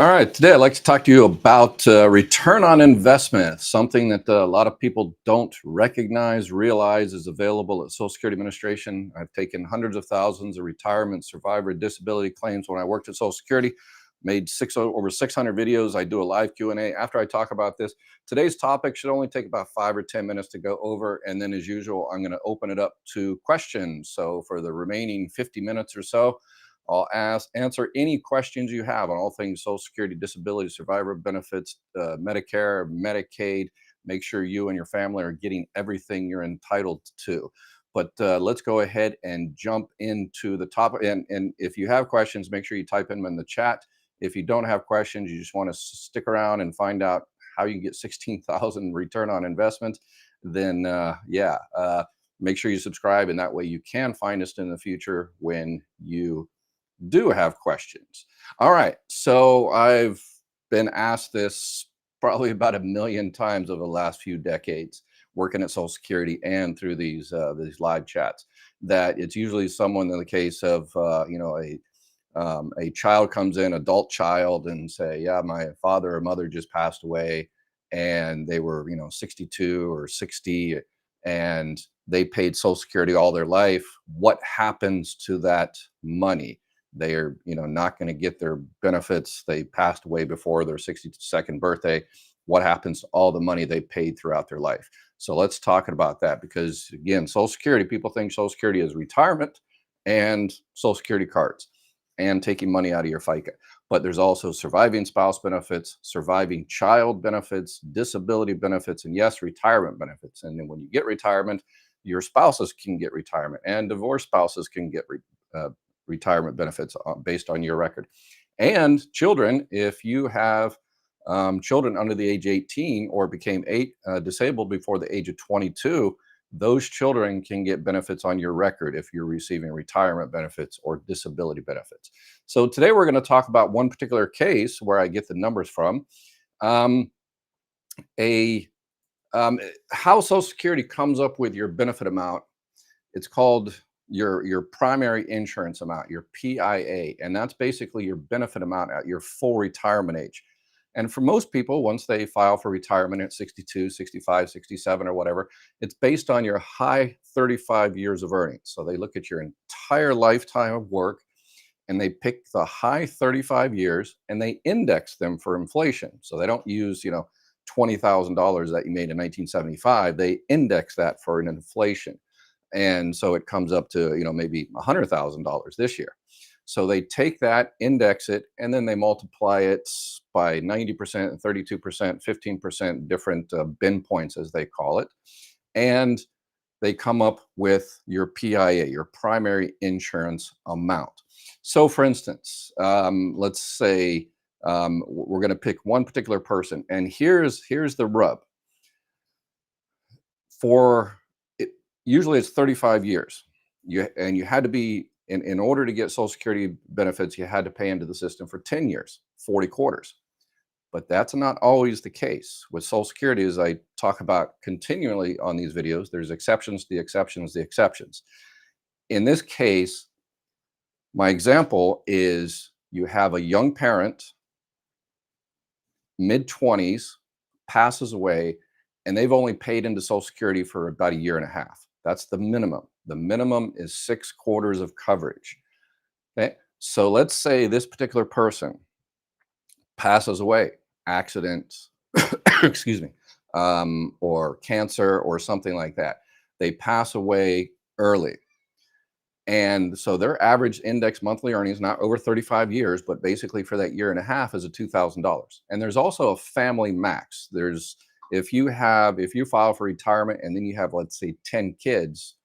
All right, today I'd like to talk to you about return on investment, something that a lot of people don't recognize, realize is available at Social Security Administration. I've taken hundreds of thousands of retirement, survivor, disability claims when I worked at Social Security, made over 600 videos. I do a live Q&A after I talk about this. Today's topic should only take about 5 or 10 minutes to go over, and then as usual, I'm going to open it up to questions. So for the remaining 50 minutes or so, I'll answer any questions you have on all things Social Security, disability, survivor benefits, Medicare, Medicaid. Make sure you and your family are getting everything you're entitled to. But let's go ahead and jump into the topic. And if you have questions, make sure you type them in the chat. If you don't have questions, you just want to stick around and find out how you can get 16,000 return on investment, then make sure you subscribe, and that way you can find us in the future when you do have questions. All right, so I've been asked this probably about 1 million times over the last few decades working at Social Security and through these live chats, that it's usually someone in the case of a child comes in, adult child, and say, yeah, my father or mother just passed away, and they were 62 or 60, and they paid Social Security all their life. What happens to that money? They are not going to get their benefits. They passed away before their 62nd birthday. What happens to all the money they paid throughout their life? So let's talk about that, because again, Social Security, people think Social Security is retirement and Social Security cards and taking money out of your FICA. But there's also surviving spouse benefits, surviving child benefits, disability benefits, and yes, retirement benefits. And then when you get retirement, your spouses can get retirement, and divorced spouses can get retirement benefits based on your record. And children, if you have children under the age 18 or became disabled before the age of 22, those children can get benefits on your record if you're receiving retirement benefits or disability benefits. So today we're going to talk about one particular case where I get the numbers from. Um, a How Social Security comes up with your benefit amount. It's called your primary insurance amount, your PIA, and that's basically your benefit amount at your full retirement age. And for most people, once they file for retirement at 62, 65, 67, or whatever, it's based on your high 35 years of earnings. So they look at your entire lifetime of work, and they pick the high 35 years and they index them for inflation. So they don't use, $20,000 that you made in 1975. They index that for an inflation. And so it comes up to maybe $100,000 this year. So they take that, index it, and then they multiply it by 90%, 32%, 15% different bin points, as they call it, and they come up with your PIA, your primary insurance amount. So for instance, let's say we're going to pick one particular person, and here's the rub. Usually it's 35 years. You had to be in order to get Social Security benefits, you had to pay into the system for 10 years, 40 quarters. But that's not always the case. With Social Security, as I talk about continually on these videos, there's exceptions, the exceptions, the exceptions. In this case, my example is you have a young parent, mid-20s, passes away, and they've only paid into Social Security for about 1.5 years. That's the minimum. The minimum is 6 quarters of coverage. Okay, so let's say this particular person passes away, accident, excuse me, or cancer or something like that. They pass away early. And so their average index monthly earnings, not over 35 years, but basically for that 1.5 years, is $2,000. And there's also a family max. If you file for retirement and then you have, let's say, 10 kids,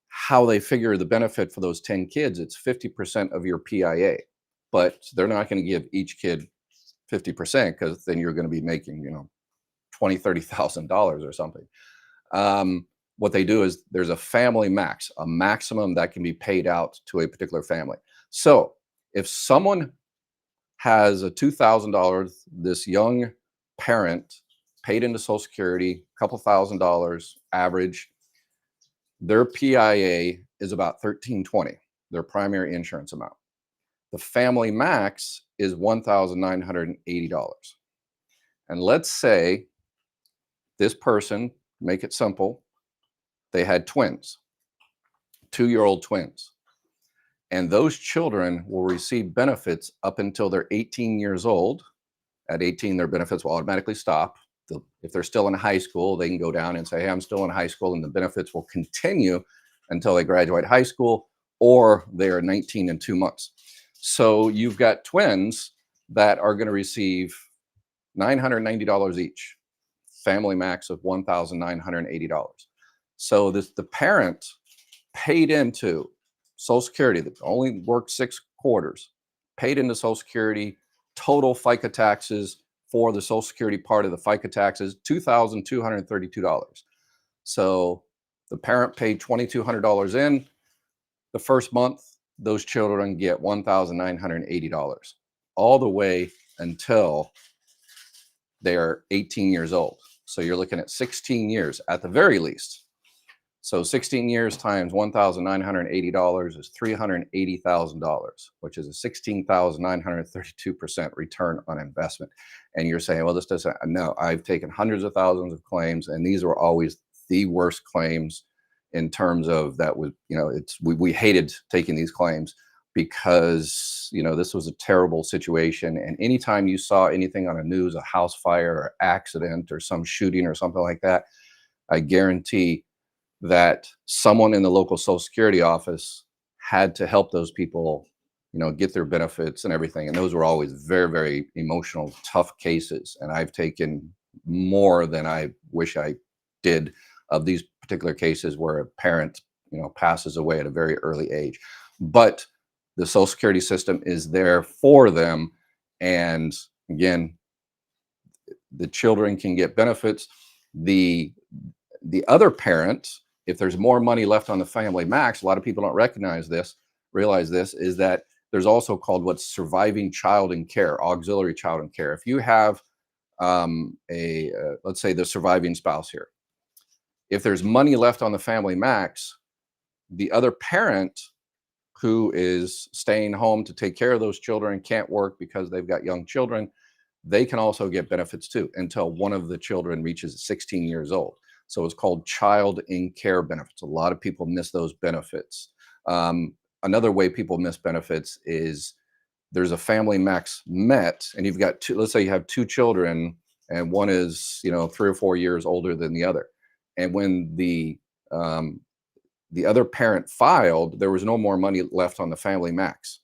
how they figure the benefit for those 10 kids, it's 50% of your PIA. But they're not going to give each kid 50%, because then you're going to be making, $20,000, $30,000 or something. What they do is there's a family max, a maximum that can be paid out to a particular family. So if someone has a $2,000, this young parent paid into Social Security, a couple $1,000 average, their PIA is about $1,320, their primary insurance amount. The family max is $1,980. And let's say this person, make it simple, they had twins, 2-year-old twins. And those children will receive benefits up until they're 18 years old. At 18, their benefits will automatically stop. If they're still in high school, they can go down and say, hey, I'm still in high school, and the benefits will continue until they graduate high school or they're 19 and 2 months. So you've got twins that are going to receive $990 each, family max of $1,980. So the parent paid into Social Security that only worked 6 quarters, paid into Social Security, total FICA taxes for the Social Security part of the FICA taxes, $2,232. So the parent paid $2,200 in. The first month, those children get $1,980 all the way until they are 18 years old. So you're looking at 16 years at the very least. So 16 years times $1,980 is $380,000, which is a 16,932% return on investment. And you're saying, well, this doesn't, no, I've taken hundreds of thousands of claims, and these were always the worst claims in terms of that was, we hated taking these claims because, this was a terrible situation. And anytime you saw anything on the news, a house fire or accident or some shooting or something like that, I guarantee that someone in the local Social Security office had to help those people, get their benefits and everything. And those were always very, very emotional, tough cases. And I've taken more than I wish I did of these particular cases where a parent, passes away at a very early age. But the Social Security system is there for them. And again, the children can get benefits. The other parent, if there's more money left on the family max, a lot of people don't realize this, is that there's also called what's surviving child in care, auxiliary child in care. If you have let's say the surviving spouse here, if there's money left on the family max, the other parent who is staying home to take care of those children can't work because they've got young children, they can also get benefits too until one of the children reaches 16 years old. So it's called child in care benefits. A lot of people miss those benefits. Another way people miss benefits is there's a family max met, and you've got two, let's say you have 2 children, and one is, 3 or 4 years older than the other. And when the other parent filed, there was no more money left on the family max.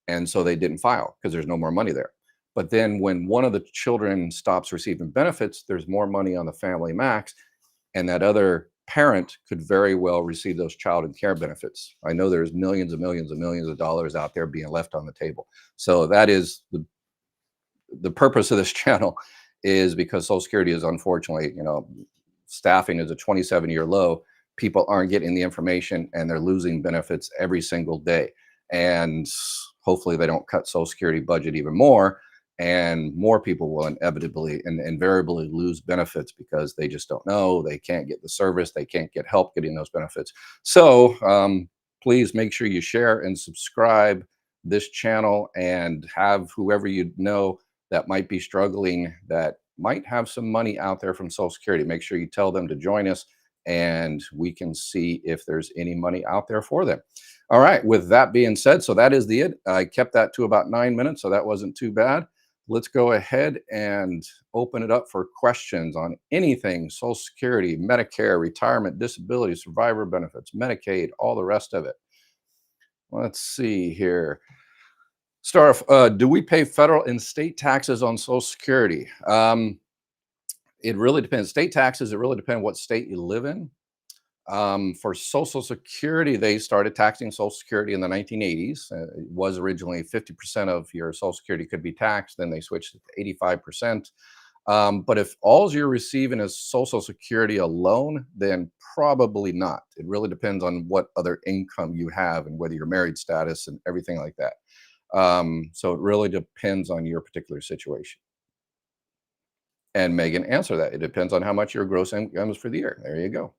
And so they didn't file because there's no more money there. But then when one of the children stops receiving benefits, there's more money on the family max, and that other parent could very well receive those child and care benefits. I know there's millions and millions and millions of dollars out there being left on the table. So that is the purpose of this channel, is because Social Security is unfortunately, staffing is a 27-year low. People aren't getting the information, and they're losing benefits every single day. And hopefully they don't cut Social Security budget even more, and more people will inevitably and invariably lose benefits because they just don't know, they can't get the service, they can't get help getting those benefits. So please make sure you share and subscribe this channel, and have whoever you know that might be struggling, that might have some money out there from Social Security, make sure you tell them to join us, and we can see if there's any money out there for them. All right, with that being said, so that is the it. I kept that to about 9 minutes, so that wasn't too bad. Let's go ahead and open it up for questions on anything Social Security, Medicare, retirement, disability, survivor benefits, Medicaid, all the rest of it. Let's see here. Start off, do we pay federal and state taxes on Social Security? It really depends. State taxes, it really depends what state you live in. For Social Security, they started taxing Social Security in the 1980s. It was originally 50% of your Social Security could be taxed. Then they switched it to 85%. But if all you're receiving is Social Security alone, then probably not. It really depends on what other income you have and whether your married status and everything like that. So it really depends on your particular situation. And Megan, answer that. It depends on how much your gross income is for the year. There you go.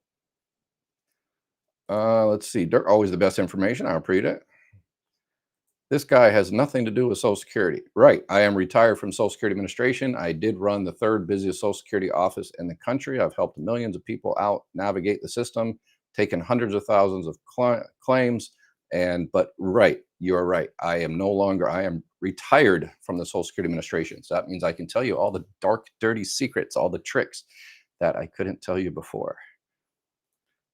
Let's see. Dirk, always the best information. I'll read it. This guy has nothing to do with Social Security. Right. I am retired from Social Security Administration. I did run the third busiest Social Security office in the country. I've helped millions of people out navigate the system, taken hundreds of thousands of claims. But right, you're right. I am no longer, I am retired from the Social Security Administration. So that means I can tell you all the dark, dirty secrets, all the tricks that I couldn't tell you before.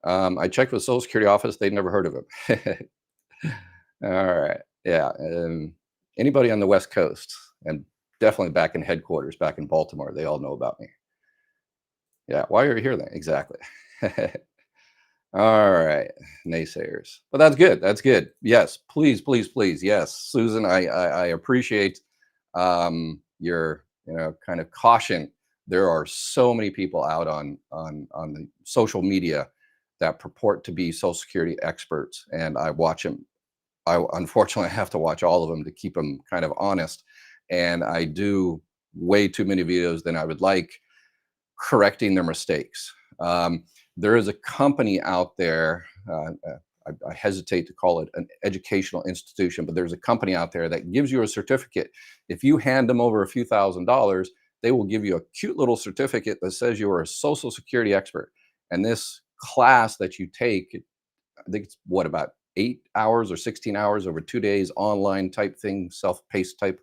I checked with Social Security office. They'd never heard of him. All right. Yeah. Anybody on the West Coast, and definitely back in headquarters, back in Baltimore, they all know about me. Yeah. Why are you here then? Exactly. All right. Naysayers. But that's good. That's good. Yes. Please, please, please. Yes. Susan, I appreciate your, kind of caution. There are so many people out on the social media that purport to be Social Security experts, and I watch them. I unfortunately have to watch all of them to keep them kind of honest, and I do way too many videos than I would like correcting their mistakes. There is a company out there. I hesitate to call it an educational institution, but there's a company out there that gives you a certificate. If you hand them over a few $1,000s, they will give you a cute little certificate that says you are a Social Security expert. And this class that you take, I think it's what, about 8 hours or 16 hours over 2 days, online type thing, self-paced type.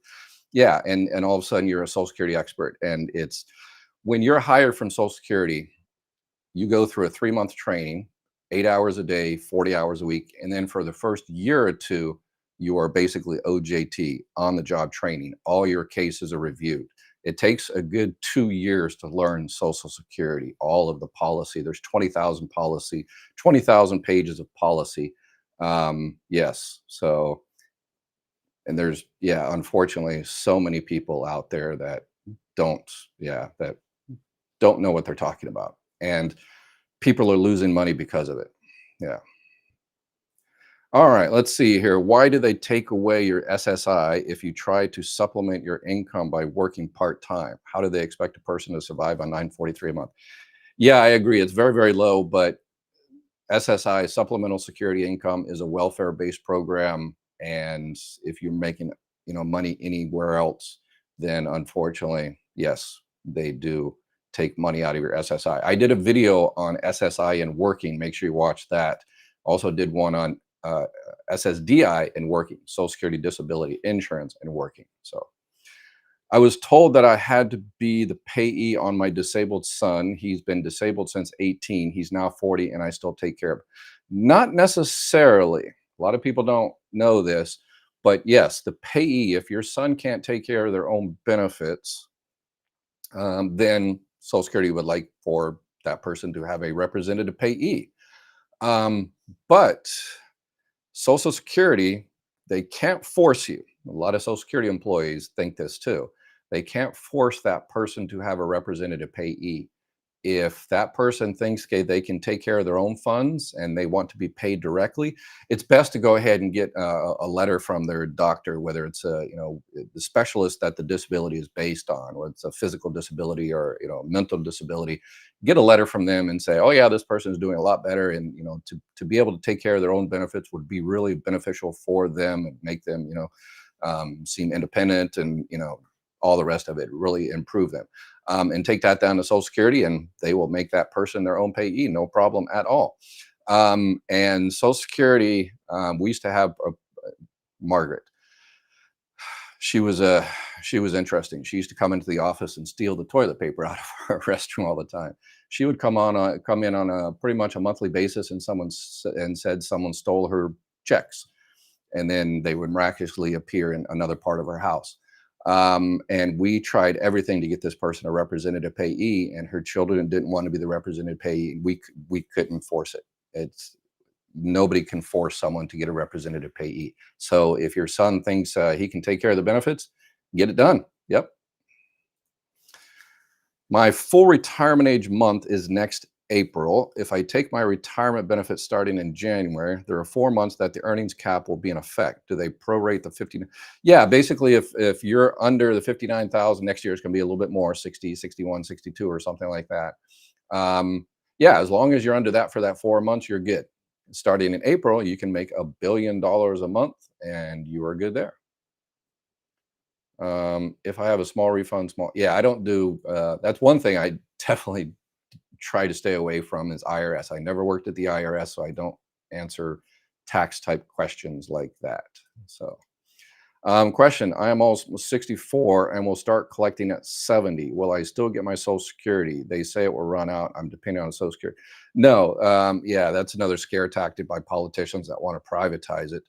Yeah. And all of a sudden you're a Social Security expert. And it's when you're hired from Social Security, you go through a 3-month training, 8 hours a day, 40 hours a week. And then for the first year or two, you are basically OJT, on the job training. All your cases are reviewed. It takes a good 2 years to learn Social Security, all of the policy. There's 20,000 policy, 20,000 pages of policy. Yes. So, and there's, yeah, unfortunately, so many people out there that don't, yeah, that don't know what they're talking about. And people are losing money because of it. Yeah. All right, let's see here. Why do they take away your SSI if you try to supplement your income by working part-time? How do they expect a person to survive on 943 a month? Yeah, I agree. It's very, very low, but SSI, supplemental security income, is a welfare-based program, and if you're making, money anywhere else, then unfortunately, yes, they do take money out of your SSI. I did a video on SSI and working. Make sure you watch that. Also did one on SSDI and working, Social Security Disability Insurance and working. So I was told that I had to be the payee on my disabled son. He's been disabled since 18. He's now 40, and I still take care of him. Not necessarily. A lot of people don't know this, but yes, the payee, if your son can't take care of their own benefits, then Social Security would like for that person to have a representative payee. Um, but Social Security, they can't force you. A lot of Social Security employees think this too. They can't force that person to have a representative payee. If that person thinks, okay, they can take care of their own funds and they want to be paid directly, it's best to go ahead and get a letter from their doctor, whether it's the specialist that the disability is based on, whether it's a physical disability or mental disability. Get a letter from them and say, oh yeah, this person is doing a lot better, and to be able to take care of their own benefits would be really beneficial for them and make them seem independent, and all the rest of it, really improve them. And take that down to Social Security, and they will make that person their own payee, no problem at all. And Social Security, we used to have Margaret. She was interesting. She used to come into the office and steal the toilet paper out of our restroom all the time. She would come in on a pretty much a monthly basis, and said someone stole her checks, and then they would miraculously appear in another part of her house. And we tried everything to get this person a representative payee, and her children didn't want to be the representative payee. We couldn't force it. It's Nobody can force someone to get a representative payee. So if your son thinks he can take care of the benefits, get it done. Yep. My full retirement age month is next April. If I take my retirement benefit starting in January, there are 4 months that the earnings cap will be in effect. Do they prorate the 50? Yeah, basically, if you're under the 59,000, next year it's going to be a little bit more, 60, 61, 62, or something like that. Yeah, as long as you're under that for that 4 months, you're good. Starting in April, you can make $1 billion a month, and you are good there. If I have a small refund, small, yeah, I don't do. That's one thing I definitely try to stay away from is IRS. I never worked at the IRS, so I don't answer tax type questions like that. So, question: I am almost 64 and will start collecting at 70. Will I still get my Social Security? They say it will run out. I'm depending on Social Security. No, yeah, that's another scare tactic by politicians that want to privatize it.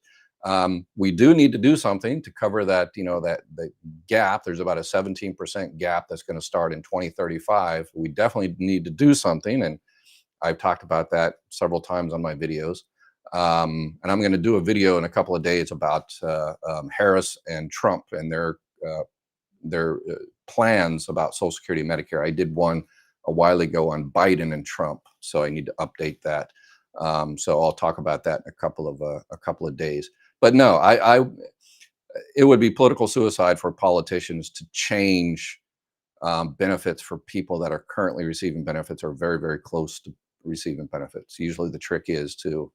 We do need to do something to cover that. That the gap. There's about a 17% gap that's going to start in 2035. We definitely need to do something, and I've talked about that several times on my videos. And I'm going to do a video in a couple of days about Harris and Trump and uh, their plans about Social Security and Medicare. I did one a while ago on Biden and Trump, so I need to update that. So I'll talk about that in a couple of days. But no, it would be political suicide for politicians to change benefits for people that are currently receiving benefits or very, very close to receiving benefits. Usually, the trick is to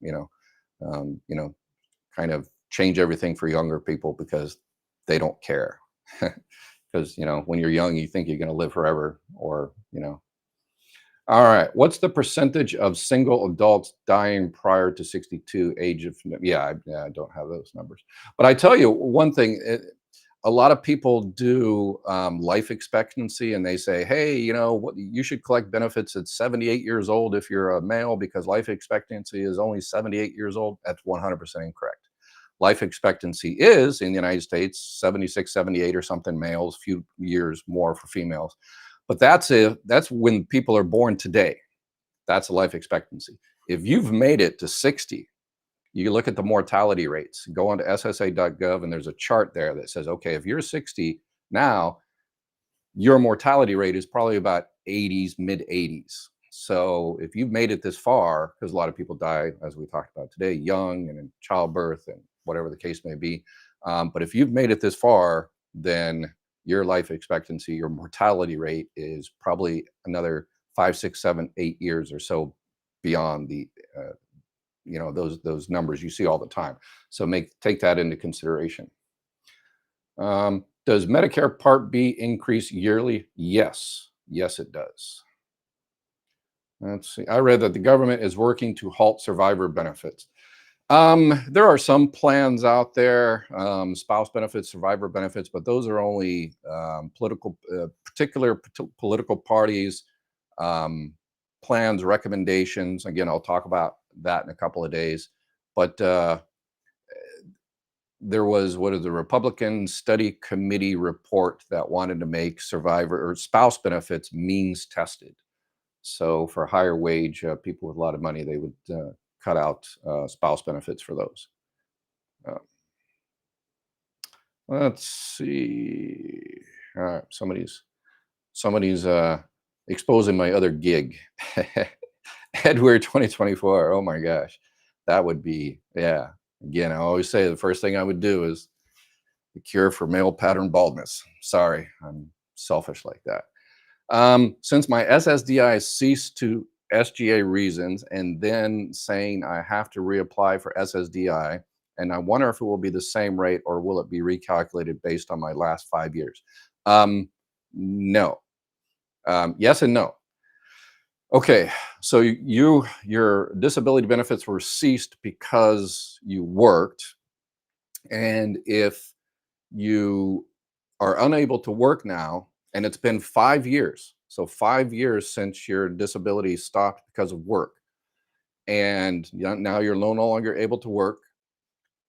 um, you know, kind of change everything for younger people because they don't care. Because when you're young, you think you're going to live forever, or. All right, what's the percentage of single adults dying prior to 62 age of? Yeah, I don't have those numbers, but I tell you one thing. A lot of people do life expectancy, and they say, hey, what, you should collect benefits at 78 years old if you're a male because life expectancy is only 78 years old. That's 100% incorrect. Life expectancy is in the United States 76, 78 or something males, few years more for females. But that's when people are born today. That's a life expectancy. If you've made it to 60, you look at the mortality rates, go onto ssa.gov, and there's a chart there that says, okay, if you're 60 now, your mortality rate is probably about 80s, mid 80s. So if you've made it this far, because a lot of people die, as we talked about today, young and in childbirth and whatever the case may be. But if you've made it this far, then your life expectancy, your mortality rate is probably another 5, 6, 7, 8 years or so beyond the those numbers you see all the time. So take that into consideration. Does Medicare Part B increase yearly? Yes. Yes, it does. Let's see. I read that the government is working to halt survivor benefits. There are some plans out there, spouse benefits, survivor benefits, but those are only particular political parties, plans, recommendations. Again, I'll talk about that in a couple of days. But there was what is the Republican Study Committee report that wanted to make survivor or spouse benefits means tested. So for higher wage people with a lot of money, they would cut out spouse benefits for those. Uh, let's see. All right, somebody's exposing my other gig. Weir 2024. Oh my gosh, that would be, yeah. Again, I always say the first thing I would do is the cure for male pattern baldness. Sorry, I'm selfish like that. Since my SSDI ceased to SGA reasons and then saying I have to reapply for SSDI, and I wonder if it will be the same rate or will it be recalculated based on my last 5 years? No. Yes and no. Okay, so your disability benefits were ceased because you worked, and if you are unable to work now, and it's been 5 years, so 5 years since your disability stopped because of work, and now you're no longer able to work,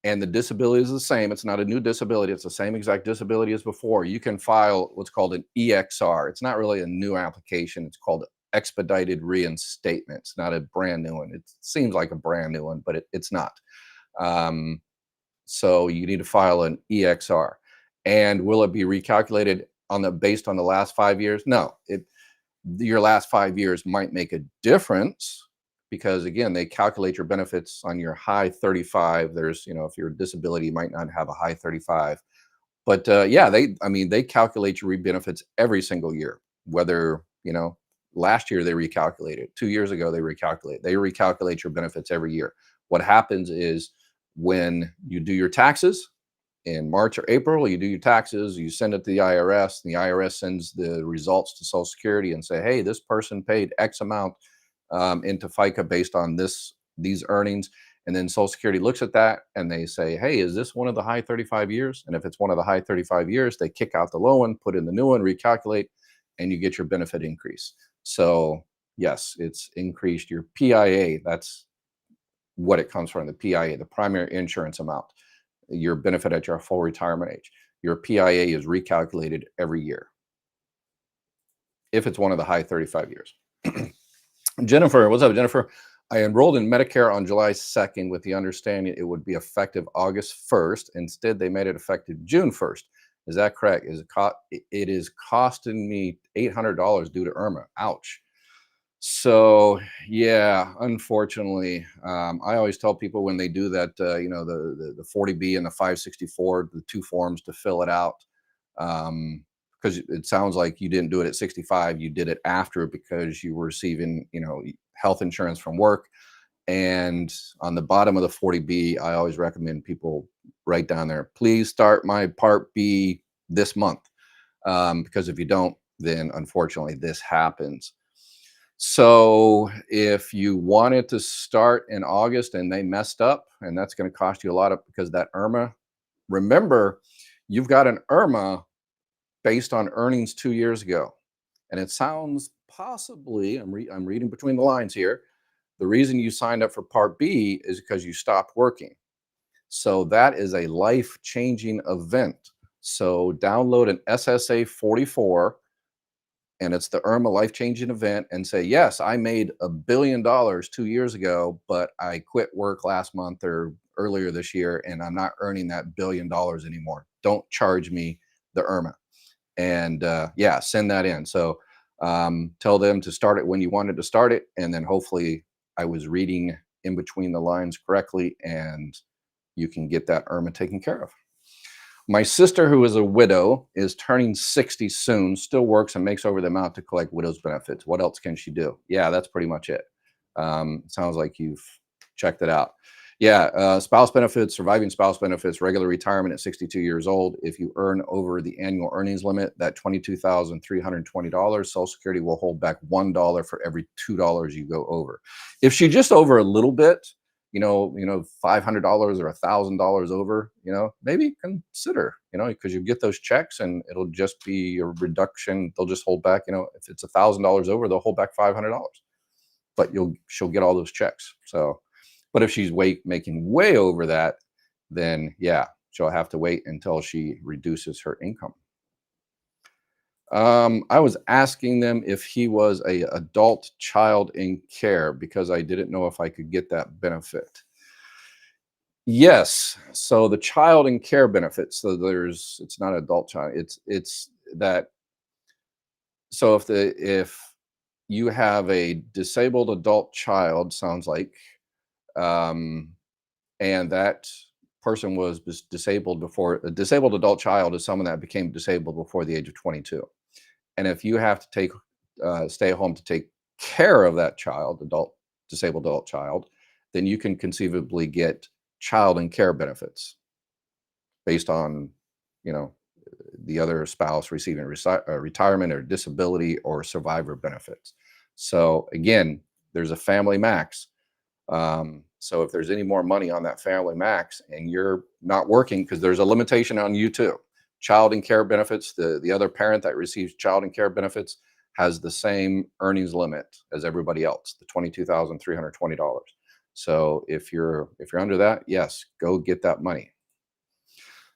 and the disability is the same. It's not a new disability. It's the same exact disability as before. You can file what's called an EXR. It's not really a new application. It's called expedited reinstatement. It's not a brand new one. It seems like a brand new one, but it's not. So you need to file an EXR. And will it be recalculated based on the last 5 years? No. Your last 5 years might make a difference because again, they calculate your benefits on your high 35. There's, if your disability, you might not have a high 35, but yeah, they calculate your benefits every single year. Whether last year they recalculated, 2 years ago they recalculate your benefits every year. What happens is when you do your taxes in March or April, you do your taxes, you send it to the IRS, and the IRS sends the results to Social Security and say, hey, this person paid X amount into FICA based on these earnings. And then Social Security looks at that and they say, hey, is this one of the high 35 years? And if it's one of the high 35 years, they kick out the low one, put in the new one, recalculate, and you get your benefit increase. So yes, it's increased your PIA. That's what it comes from, the PIA, the primary insurance amount, your benefit at your full retirement age. Your PIA is recalculated every year if it's one of the high 35 years. Jennifer, what's up, Jennifer? I enrolled in Medicare on July 2nd with the understanding it would be effective August 1st. Instead, they made it effective June 1st. Is that correct? It is costing me $800 due to Irma. Ouch. So yeah, unfortunately, I always tell people when they do that, the 40B and the 564, the two forms to fill it out, because it sounds like you didn't do it at 65, you did it after because you were receiving, health insurance from work. And on the bottom of the 40B, I always recommend people write down there, please start my Part B this month, because if you don't, then unfortunately this happens. So if you wanted to start in August and they messed up, and that's going to cost you a lot of, because that Irma, remember, you've got an Irma based on earnings 2 years ago. And it sounds possibly, I'm reading between the lines here, the reason you signed up for Part B is because you stopped working. So that is a life-changing event. So download an SSA 44, and it's the Irma life-changing event, and say, yes, I made $1 billion 2 years ago, but I quit work last month or earlier this year, and I'm not earning that $1 billion anymore. Don't charge me the Irma. And yeah, send that in. So tell them to start it when you wanted to start it, and then hopefully I was reading in between the lines correctly, and you can get that Irma taken care of. My sister, who is a widow, is turning 60 soon, still works and makes over the amount to collect widow's benefits. What else can she do? Yeah, that's pretty much it. Sounds like you've checked it out. Yeah, spouse benefits, surviving spouse benefits, regular retirement at 62 years old. If you earn over the annual earnings limit, that $22,320, Social Security will hold back $1 for every $2 you go over. If she just over a little bit, $500 or $1,000 over, maybe consider, because you get those checks and it'll just be a reduction. They'll just hold back, if it's $1,000 over, they'll hold back $500, but she'll get all those checks. So, but if she's making way over that, then yeah, she'll have to wait until she reduces her income. I was asking them if he was a adult child in care because I didn't know if I could get that benefit. Yes. So the child in care benefit. So it's not adult child. It's that. So if you have a disabled adult child, sounds like, and that person was disabled before. A disabled adult child is someone that became disabled before the age of 22. And if you have to stay home to take care of that disabled adult child, then you can conceivably get child and care benefits based on, the other spouse receiving retirement or disability or survivor benefits. So again, there's a family max. So if there's any more money on that family max and you're not working, because there's a limitation on you too. Child and care benefits, the other parent that receives child and care benefits has the same earnings limit as everybody else, the $22,320. So if you're under that, yes, go get that money.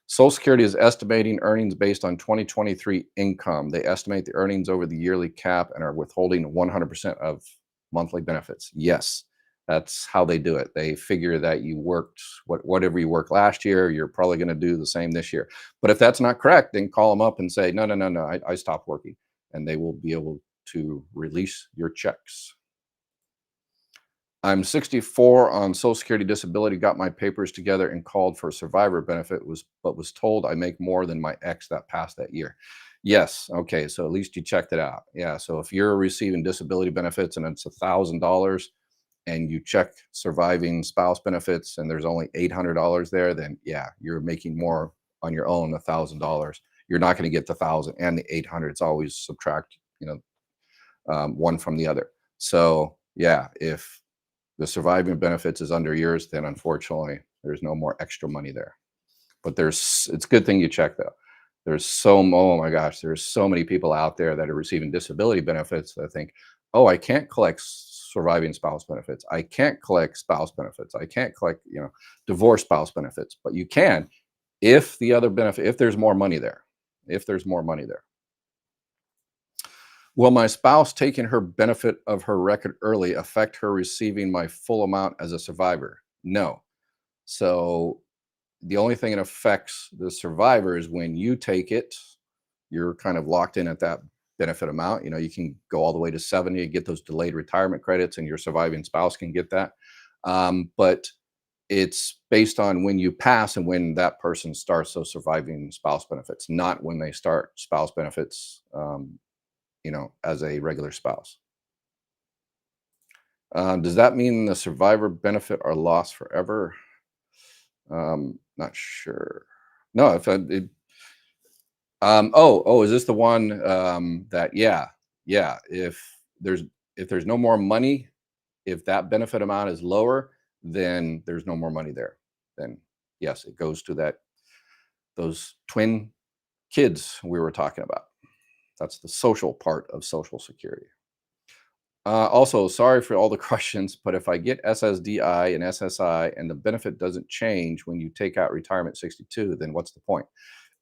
Social Security is estimating earnings based on 2023 income. They estimate the earnings over the yearly cap and are withholding 100% of monthly benefits. Yes, that's how they do it. They figure that you worked whatever you worked last year, you're probably going to do the same this year. But if that's not correct, then call them up and say, no, I stopped working, and they will be able to release your checks. I'm 64 on Social Security disability, got my papers together and called for a survivor benefit, but was told I make more than my ex that passed that year. Yes. Okay. So at least you checked it out. Yeah. So if you're receiving disability benefits and it's $1,000 and you check surviving spouse benefits and there's only $800 there, then yeah, you're making more on your own, $1,000. You're not going to get the 1,000 and the 800. It's always subtract, one from the other. So yeah, if the surviving benefits is under yours, then unfortunately there's no more extra money there. But it's a good thing you check though. Oh my gosh, there's so many people out there that are receiving disability benefits that think, oh, I can't collect surviving spouse benefits. I can't collect spouse benefits. I can't collect, divorce spouse benefits. But you can if the other benefit, if there's more money there. If there's more money there. Will my spouse taking her benefit of her record early affect her receiving my full amount as a survivor? No. So the only thing that affects the survivor is when you take it, you're kind of locked in at that benefit amount. You can go all the way to 70 and get those delayed retirement credits, and your surviving spouse can get that. But it's based on when you pass and when that person starts those surviving spouse benefits, not when they start spouse benefits, as a regular spouse. Does that mean the survivor benefit are lost forever? Not sure. No, if is this the one that yeah, there's if there's no more money, if that benefit amount is lower, then there's no more money there. Then yes, it goes to those twin kids we were talking about. That's the social part of Social Security. Also, sorry for all the questions, but if I get SSDI and SSI and the benefit doesn't change when you take out retirement 62, then what's the point?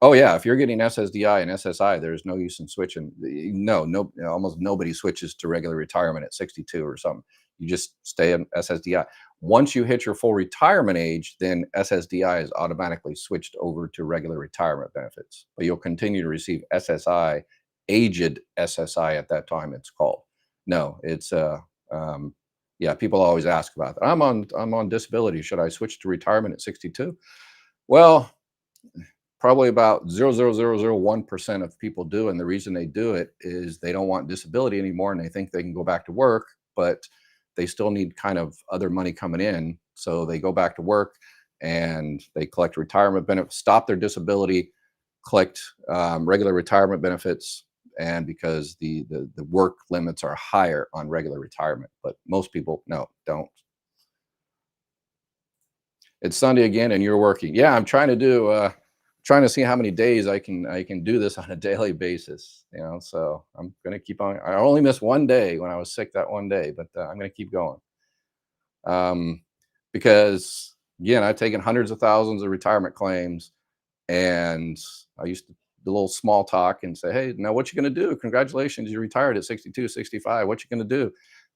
Oh yeah, if you're getting SSDI and SSI, there's no use in switching. No, almost nobody switches to regular retirement at 62 or something. You just stay in SSDI. Once you hit your full retirement age, then SSDI is automatically switched over to regular retirement benefits. But you'll continue to receive SSI, aged SSI at that time it's called. No, it's yeah, people always ask about that. I'm on disability. Should I switch to retirement at 62? Well, probably about 0.0001% of people do, and the reason they do it is they don't want disability anymore, and they think they can go back to work, but they still need kind of other money coming in, so they go back to work and they collect retirement benefits, stop their disability, collect regular retirement benefits, and because the work limits are higher on regular retirement, but most people no don't. It's Sunday again, and you're working. Yeah, I'm trying to see how many days I can do this on a daily basis. So I'm gonna keep on. I only missed one day when I was sick that one day, but I'm gonna keep going. Um, because again, I've taken hundreds of thousands of retirement claims, and I used to do a little small talk and say, "Hey, now what you gonna do? Congratulations, you retired at 62, 65. What you gonna do?"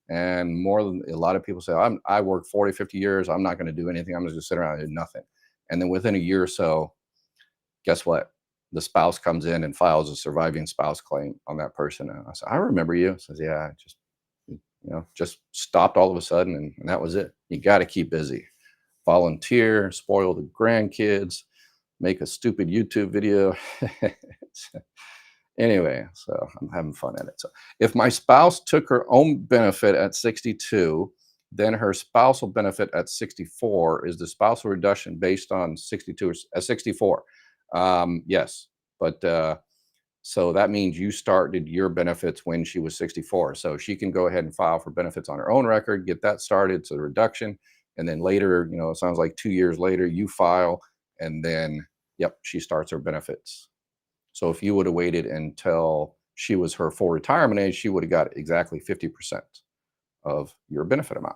And more than a lot of people say, I worked 40, 50 years. I'm not going to do anything. I'm going to just sit around and do nothing. And then within a year or so, guess what? The spouse comes in and files a surviving spouse claim on that person. And I said, I remember you. Says, yeah, I just stopped all of a sudden. And that was it. You got to keep busy, volunteer, spoil the grandkids, make a stupid YouTube video. Anyway, so I'm having fun at it. So if my spouse took her own benefit at 62, then her spousal benefit at 64, is the spousal reduction based on 62 or 64? Yes, but so that means you started your benefits when she was 64. So she can go ahead and file for benefits on her own record, get that started, so the reduction, and then later, it sounds like 2 years later, you file, and then yep, she starts her benefits. So if you would have waited until she was her full retirement age, she would have got exactly 50% of your benefit amount.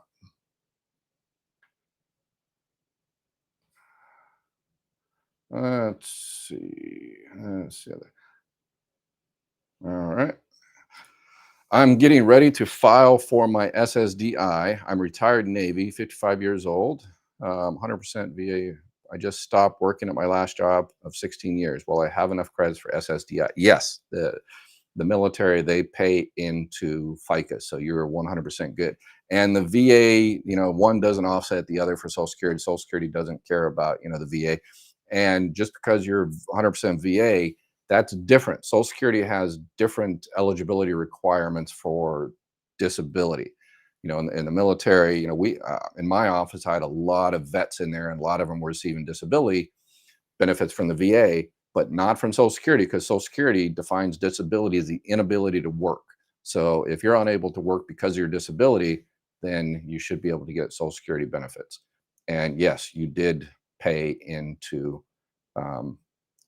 Let's see. Let's see. All right. I'm getting ready to file for my SSDI. I'm retired Navy, 55 years old, 100% VA. I just stopped working at my last job of 16 years. Well, I have enough credits for SSDI. Yes, the military, they pay into FICA, so you're 100% good. And the VA, one doesn't offset the other for Social Security. Social Security doesn't care about the VA. And just because you're 100% VA, that's different. Social Security has different eligibility requirements for disability. in the military, we in my office, I had a lot of vets in there, and a lot of them were receiving disability benefits from the VA, but not from Social Security, because Social Security defines disability as the inability to work. So if you're unable to work because of your disability, then you should be able to get Social Security benefits. And yes, you did pay into, um,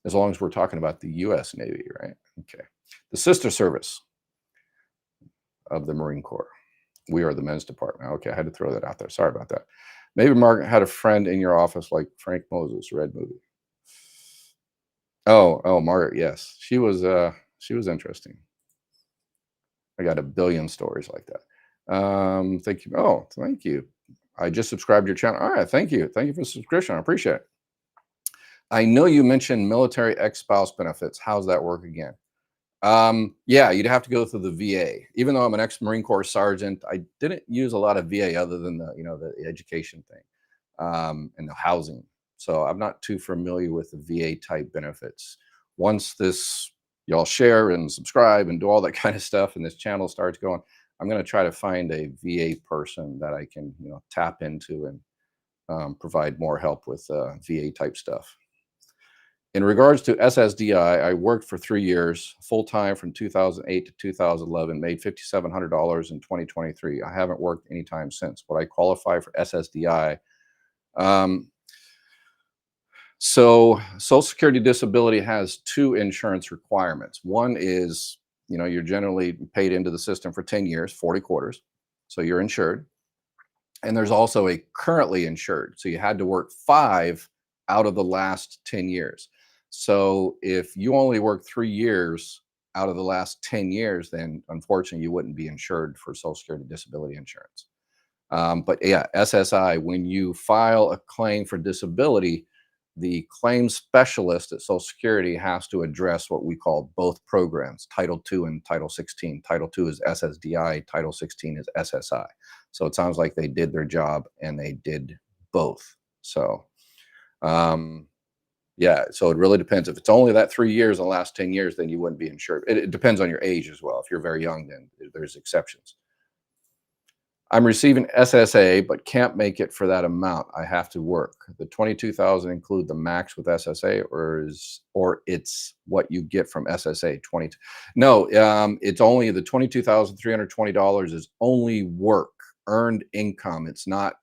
as long as we're talking about the U.S. Navy, right? Okay. The sister service of the Marine Corps. We are the men's department. Okay, I had to throw that out there. Sorry about that. Maybe Margaret had a friend in your office like Frank Moses, Red movie. Oh, Margaret, yes. She was interesting. I got a billion stories like that. Thank you. Oh, thank you. I just subscribed to your channel. All right, thank you. Thank you for the subscription. I appreciate it. I know you mentioned military ex-spouse benefits. How's that work again? Yeah, you'd have to go through the VA. Even though I'm an ex-Marine Corps sergeant, I didn't use a lot of VA other than the education thing, and the housing. So I'm not too familiar with the VA type benefits. Once this y'all share and subscribe and do all that kind of stuff, and this channel starts going, I'm going to try to find a VA person that I can tap into and provide more help with VA type stuff. In regards to SSDI, I worked for 3 years full time from 2008 to 2011, made $5,700 in 2023. I haven't worked any time since. Would I qualify for SSDI? Um, so, Social Security disability has two insurance requirements. One is, you're generally paid into the system for 10 years, 40 quarters. So you're insured. And there's also a currently insured. So you had to work 5 out of the last 10 years. So if you only work 3 years out of the last 10 years, then unfortunately you wouldn't be insured for Social Security disability insurance. But yeah, SSI, when you file a claim for disability, the claim specialist at Social Security has to address what we call both programs, Title II and Title 16. Title II is SSDI, Title 16 is SSI. So it sounds like they did their job and they did both. So, yeah, so it really depends. If it's only that 3 years in the last 10 years, then you wouldn't be insured. It depends on your age as well. If you're very young, then there's exceptions. I'm receiving SSA, but can't make it for that amount. I have to work. The 22,000 include the max with SSA, or it's what you get from SSA 20. No, it's only the $22,320 is only work, earned income. It's not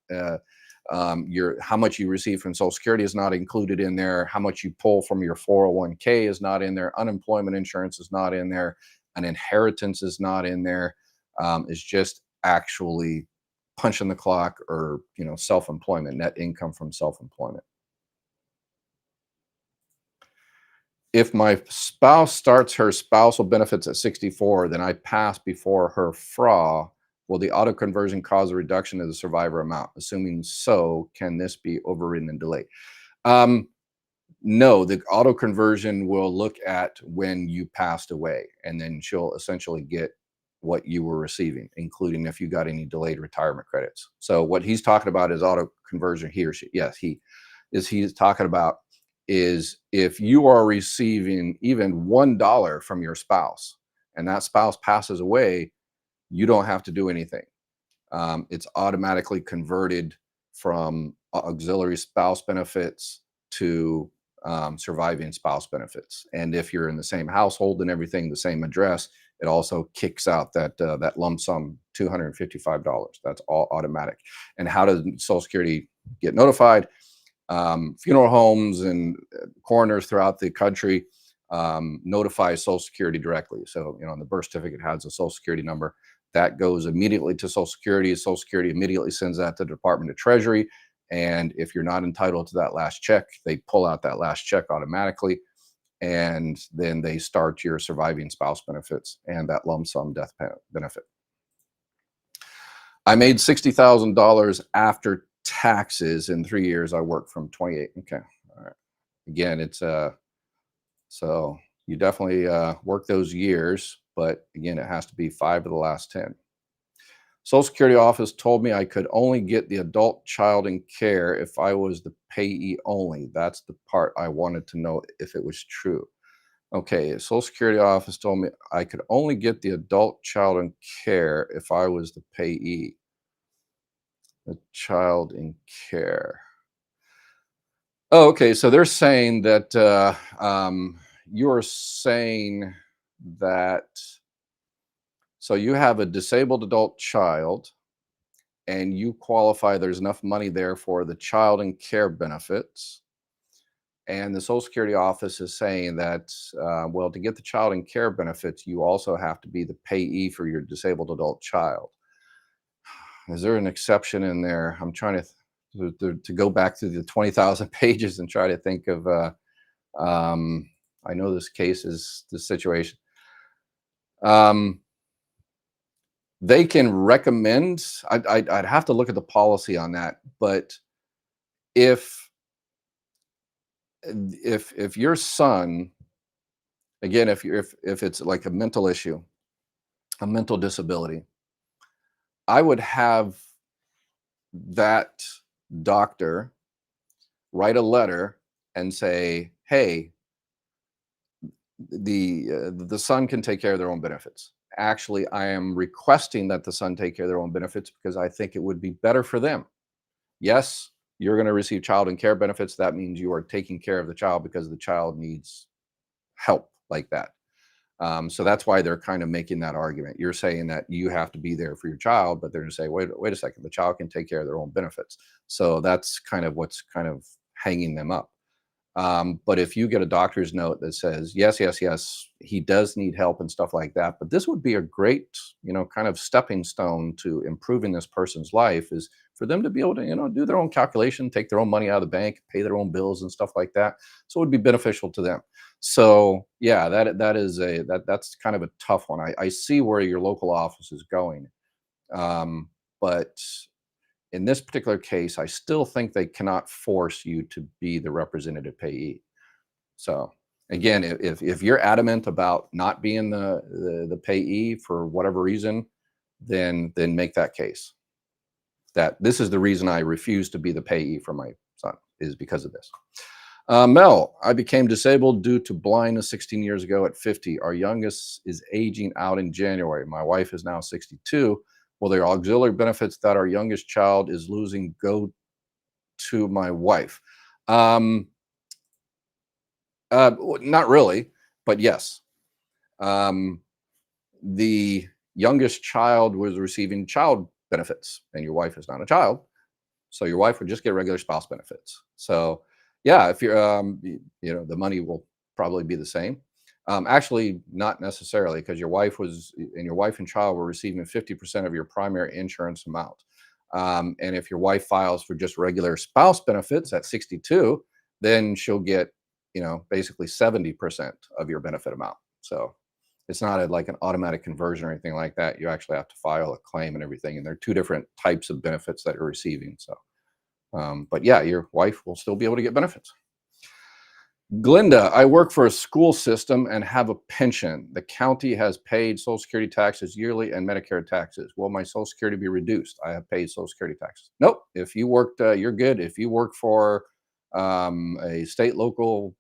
your how much you receive from Social Security is not included in there. How much you pull from your 401k is not in there. Unemployment insurance is not in there. An inheritance is not in there. It's just actually punching the clock, or self-employment, net income from self-employment. If my spouse starts her spousal benefits at 64, then I pass before her FRA, will the auto conversion cause a reduction of the survivor amount? Assuming so, can this be overridden and delayed? um, No, the auto conversion will look at when you passed away, and then she'll essentially get what you were receiving, including if you got any delayed retirement credits. So what he's talking about is auto conversion. He or she, yes, he's talking about is if you are receiving even $1 from your spouse and that spouse passes away, you don't have to do anything. It's automatically converted from auxiliary spouse benefits to surviving spouse benefits. And if you're in the same household and everything, the same address, it also kicks out that lump sum, $255. That's all automatic. And how does Social Security get notified? Funeral homes and coroners throughout the country notify Social Security directly. So, the birth certificate has a Social Security number that goes immediately to Social Security. Social Security immediately sends that to the Department of Treasury. And if you're not entitled to that last check, they pull out that last check automatically. And then they start your surviving spouse benefits and that lump sum death benefit. I made $60,000 after taxes in 3 years. I worked from 28. Okay. All right. Again, it's so you definitely work those years, but again, it has to be 5 of the last 10. Social Security office told me I could only get the adult child in care if I was the payee only. That's the part I wanted to know if it was true. Okay, Social Security office told me I could only get the adult child in care if I was the payee. The child in care. Oh, okay. So they're saying that you're saying that so you have a disabled adult child and you qualify, there's enough money there for the child and care benefits. And the Social Security office is saying that, well, to get the child and care benefits, you also have to be the payee for your disabled adult child. Is there an exception in there? I'm trying to go back to the 20,000 pages and try to think of, I know this case is the situation. Um, they can recommend, I'd have to look at the policy on that, but if if your son, again, if it's like a mental issue, a mental disability, I would have that doctor write a letter and say, "Hey, the son can take care of their own benefits. Actually, I am requesting that the son take care of their own benefits because I think it would be better for them. Yes, you're going to receive child and care benefits. That means you are taking care of the child because the child needs help like that." So that's why they're kind of making that argument. You're saying that you have to be there for your child, but they're going to say, wait a second, the child can take care of their own benefits. So that's kind of what's kind of hanging them up. But if you get a doctor's note that says, yes, yes, yes, he does need help and stuff like that, but this would be a great, kind of stepping stone to improving this person's life is for them to be able to, do their own calculation, take their own money out of the bank, pay their own bills and stuff like that. So it would be beneficial to them. So yeah, that's kind of a tough one. I see where your local office is going. But in this particular case, I still think they cannot force you to be the representative payee. So again, if you're adamant about not being the payee for whatever reason, then make that case. That this is the reason I refuse to be the payee for my son is because of this. Mel, I became disabled due to blindness 16 years ago at 50. Our youngest is aging out in January. My wife is now 62. Will their auxiliary benefits that our youngest child is losing go to my wife? Um, Not really, but yes. Um, the youngest child was receiving child benefits, and your wife is not a child. So your wife would just get regular spouse benefits. So yeah, if you're, the money will probably be the same. Actually, not necessarily, because your wife and child were receiving 50% of your primary insurance amount. And if your wife files for just regular spouse benefits at 62, then she'll get, basically 70% of your benefit amount. So it's not like an automatic conversion or anything like that. You actually have to file a claim and everything. And there are two different types of benefits that you're receiving. So, but yeah, your wife will still be able to get benefits. Glinda, I work for a school system and have a pension. The county has paid Social Security taxes yearly and Medicare taxes. Will my Social Security be reduced? I have paid Social Security taxes. Nope. If you worked, you're good. If you work for a state, local,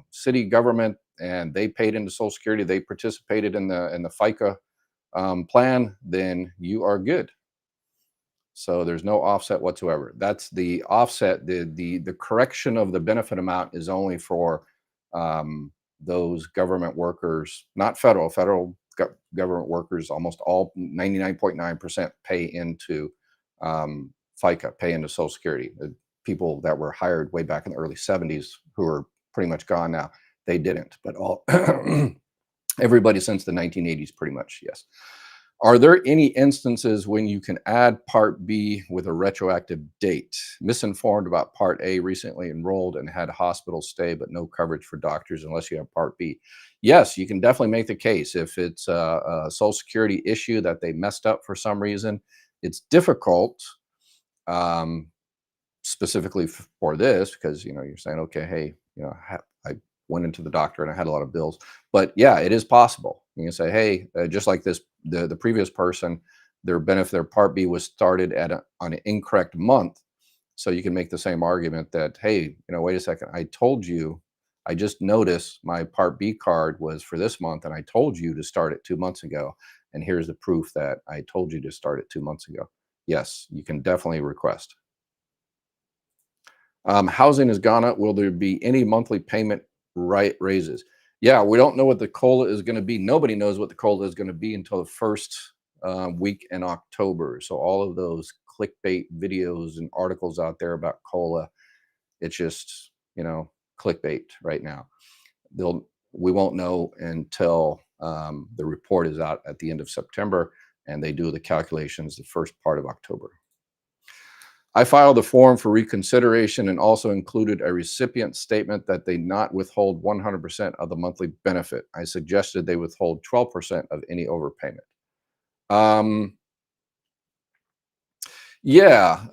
city government, and they paid into Social Security, they participated in the FICA plan, then you are good. So there's no offset whatsoever. That's the offset. The correction of the benefit amount is only for those government workers, not government workers. Almost all 99.9% pay into FICA, pay into Social Security. The people that were hired way back in the early 70s, who are pretty much gone now, they didn't. But all everybody since the 1980s, pretty much, yes. Are there any instances when you can add Part B with a retroactive date? Misinformed about Part A, recently enrolled and had hospital stay, but no coverage for doctors unless you have Part B. Yes, you can definitely make the case. If it's a Social Security issue that they messed up for some reason, it's difficult, um, specifically for this, because you're saying, okay, hey, I went into the doctor and I had a lot of bills. But yeah, it is possible. You can say, hey, just like this, the previous person, their Part B was started on an incorrect month. So you can make the same argument that, hey, wait a second, I just noticed my Part B card was for this month, and I told you to start it 2 months ago, and here's the proof that I told you to start it 2 months ago. Yes, you can definitely request. Housing has gone up. Will there be any monthly payment raises? Yeah, we don't know what the COLA is going to be. Nobody knows what the COLA is going to be until the first week in October. So all of those clickbait videos and articles out there about COLA, it's just, clickbait right now. We won't know until the report is out at the end of September, and they do the calculations the first part of October. I filed a form for reconsideration and also included a recipient statement that they not withhold 100% of the monthly benefit. I suggested they withhold 12% of any overpayment. Um, yeah,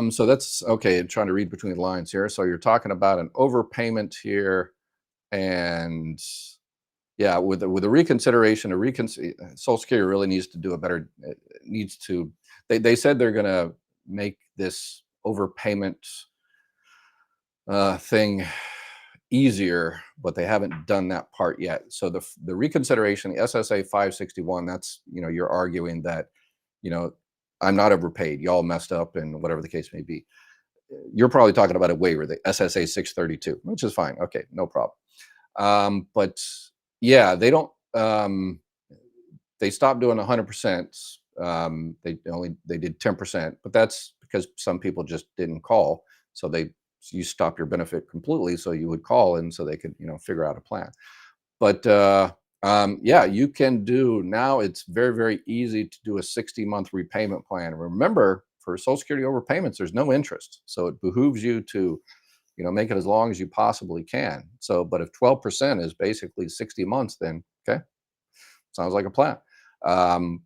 so that's okay. I'm trying to read between the lines here. So you're talking about an overpayment here, and yeah, with a reconsideration, Social Security really needs to do a better. Needs to. They said they're going to make this overpayment thing easier, but they haven't done that part yet. So the reconsideration, the SSA 561, that's, you're arguing that, you know, I'm not overpaid. Y'all messed up and whatever the case may be. You're probably talking about a waiver, the SSA 632, which is fine. Okay, no problem. But yeah, they stopped doing 100%. They did 10%, but that's because some people just didn't call. So you stop your benefit completely. So you would call in so they could, figure out a plan. But yeah, you can do now. It's very, very easy to do a 60-month repayment plan. Remember, for Social Security overpayments, there's no interest. So it behooves you to, make it as long as you possibly can. So, but if 12% is basically 60 months, then okay, sounds like a plan.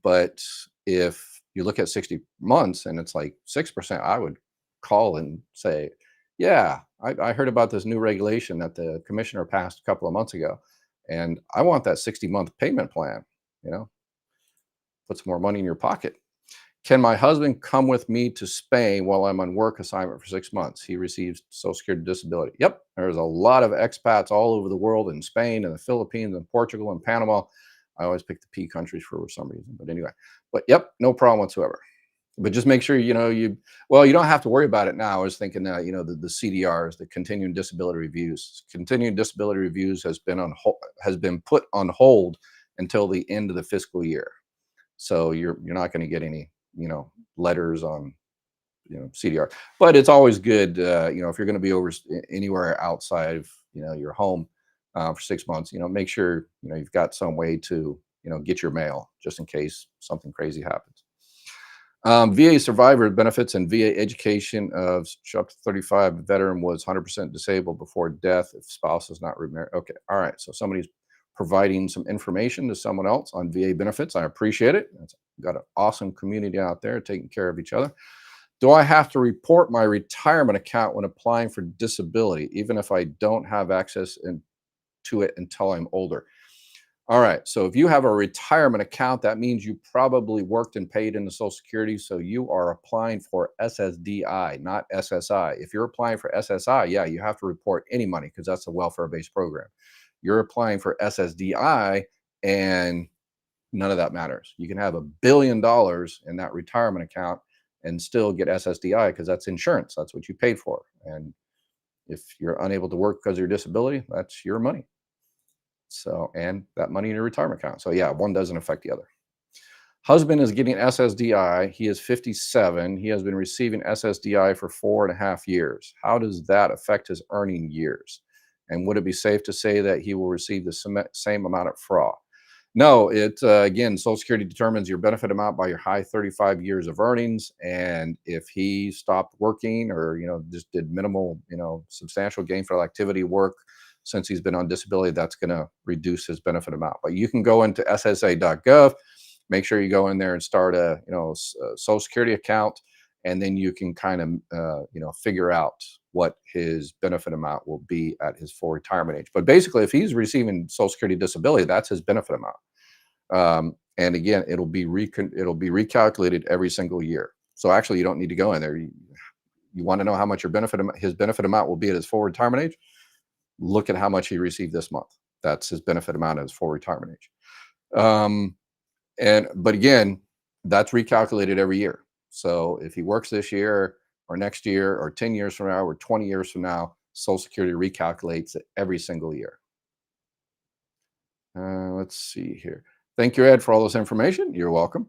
But if you look at 60 months and it's like 6%, I would call and say, yeah, I heard about this new regulation that the commissioner passed a couple of months ago. And I want that 60-month payment plan, you know, put some more money in your pocket. Can my husband come with me to Spain while I'm on work assignment for 6 months? He receives Social Security disability. Yep, there's a lot of expats all over the world in Spain and the Philippines and Portugal and Panama. I always pick the P countries for some reason, but anyway. But yep, no problem whatsoever. But just make sure you don't have to worry about it now. I was thinking the CDRs, the continuing disability reviews. Continuing disability reviews has been put on hold until the end of the fiscal year. So you're not going to get any letters on CDR. But it's always good if you're going to be over anywhere outside of your home for 6 months, make sure you've got some way to get your mail just in case something crazy happens. VA survivor benefits and VA education of up to 35 veteran was 100% disabled before death if spouse is not remarried. Okay, all right. So somebody's providing some information to someone else on VA benefits. I appreciate it. Got an awesome community out there taking care of each other. Do I have to report my retirement account when applying for disability, even if I don't have access to it until I'm older? All right. So if you have a retirement account, that means you probably worked and paid into Social Security. So you are applying for SSDI, not SSI. If you're applying for SSI, yeah, you have to report any money because that's a welfare-based program. You're applying for SSDI and none of that matters. You can have $1 billion in that retirement account and still get SSDI because that's insurance. That's what you paid for. And if you're unable to work because of your disability, that's your money. So, and that money in your retirement account. So yeah, one doesn't affect the other. Husband is getting SSDI. He is 57. He has been receiving SSDI for 4.5 years. How does that affect his earning years? And would it be safe to say that he will receive the same amount of FRA? No, again, Social Security determines your benefit amount by your high 35 years of earnings. And if he stopped working or, just did minimal, substantial gainful activity work since he's been on disability, that's going to reduce his benefit amount. But you can go into ssa.gov, make sure you go in there and start a Social Security account, and then you can kind of figure out what his benefit amount will be at his full retirement age. But basically, if he's receiving Social Security disability, that's his benefit amount. And again, it'll be recalculated every single year. So actually, you don't need to go in there. You want to know how much his benefit amount will be at his full retirement age? Look at how much he received this month. That's his benefit amount at his full retirement age. But again, that's recalculated every year. So if he works this year or next year or 10 years from now or 20 years from now, Social Security recalculates it every single year. Let's see here. Thank you, Ed, for all this information. You're welcome.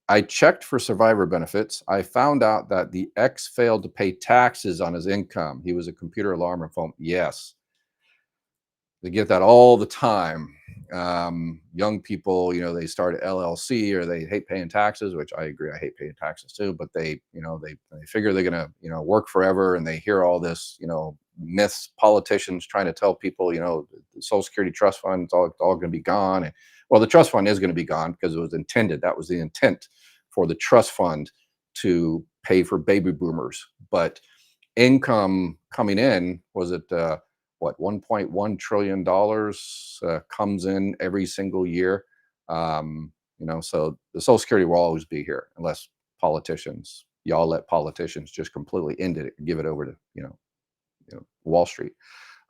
I checked for survivor benefits. I found out that the ex failed to pay taxes on his income. He was a computer alarm and phone. Yes, they get that all the time. Young people, they start an LLC or they hate paying taxes, which I agree. I hate paying taxes too, but they figure they're going to, work forever, and they hear all this, myths, politicians trying to tell people, the Social Security trust fund, it's all going to be gone. And, well, the trust fund is going to be gone because it was intended. That was the intent for the trust fund to pay for baby boomers. But income coming in, was it, what, $1.1 trillion comes in every single year. So the Social Security will always be here unless y'all let politicians just completely end it and give it over to, Wall Street.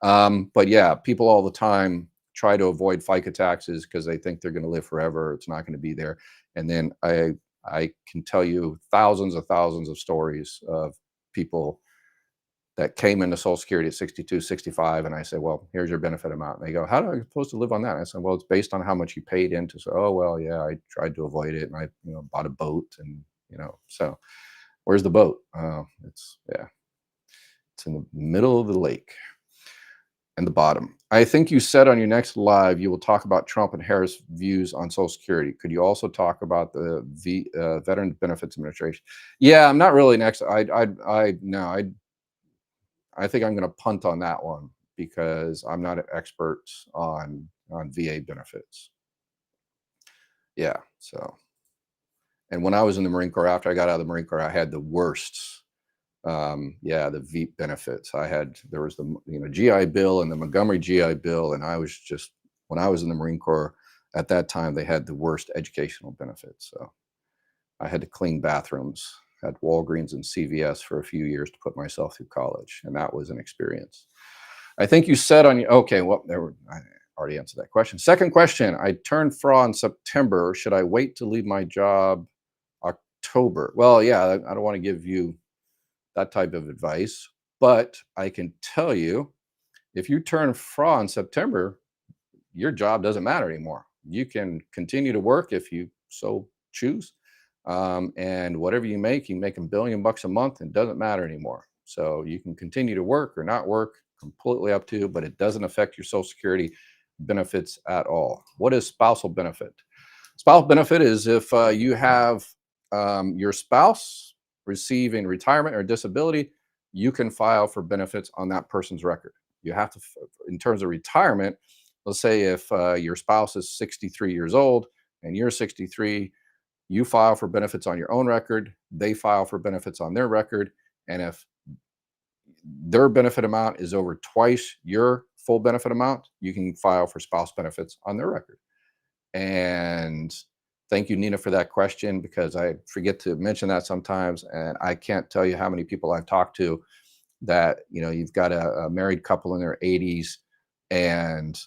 But yeah, people all the time try to avoid FICA taxes because they think they're going to live forever. It's not going to be there. And then I can tell you thousands of stories of people that came into Social Security at 62, 65, and I said, well, here's your benefit amount. And they go, how am I supposed to live on that? And I said, well, it's based on how much you paid into. So, oh, well, yeah, I tried to avoid it, and I, bought a boat, and so where's the boat? It's in the middle of the lake and the bottom. I think you said on your next live you will talk about Trump and Harris' views on Social Security. Could you also talk about the Veterans Benefits Administration? Yeah, I'm not really next. I think I'm going to punt on that one because I'm not an expert on VA benefits. Yeah. So, and when I was in the Marine Corps, after I got out of the Marine Corps, I had the worst. The VEEP benefits. There was the GI Bill and the Montgomery GI Bill, and when I was in the Marine Corps at that time, they had the worst educational benefits. So I had to clean bathrooms at Walgreens and CVS for a few years to put myself through college, and that was an experience. I think you said okay, well, I already answered that question. Second question, I turned FRA in September. Should I wait to leave my job October? Well, yeah, I don't want to give you that type of advice, but I can tell you, if you turn FRA in September, your job doesn't matter anymore. You can continue to work if you so choose. And whatever you make $1 billion a month, and it doesn't matter anymore. So you can continue to work or not work, completely up to you, but it doesn't affect your Social Security benefits at all. What is spousal benefit? Spousal benefit is if you have your spouse receiving retirement or disability, you can file for benefits on that person's record. You have to, in terms of retirement, let's say if your spouse is 63 years old and you're 63, you file for benefits on your own record, they file for benefits on their record, and if their benefit amount is over twice your full benefit amount, you can file for spouse benefits on their record. And thank you, Nina, for that question, because I forget to mention that sometimes, and I can't tell you how many people I've talked to that, you've got a married couple in their 80s, and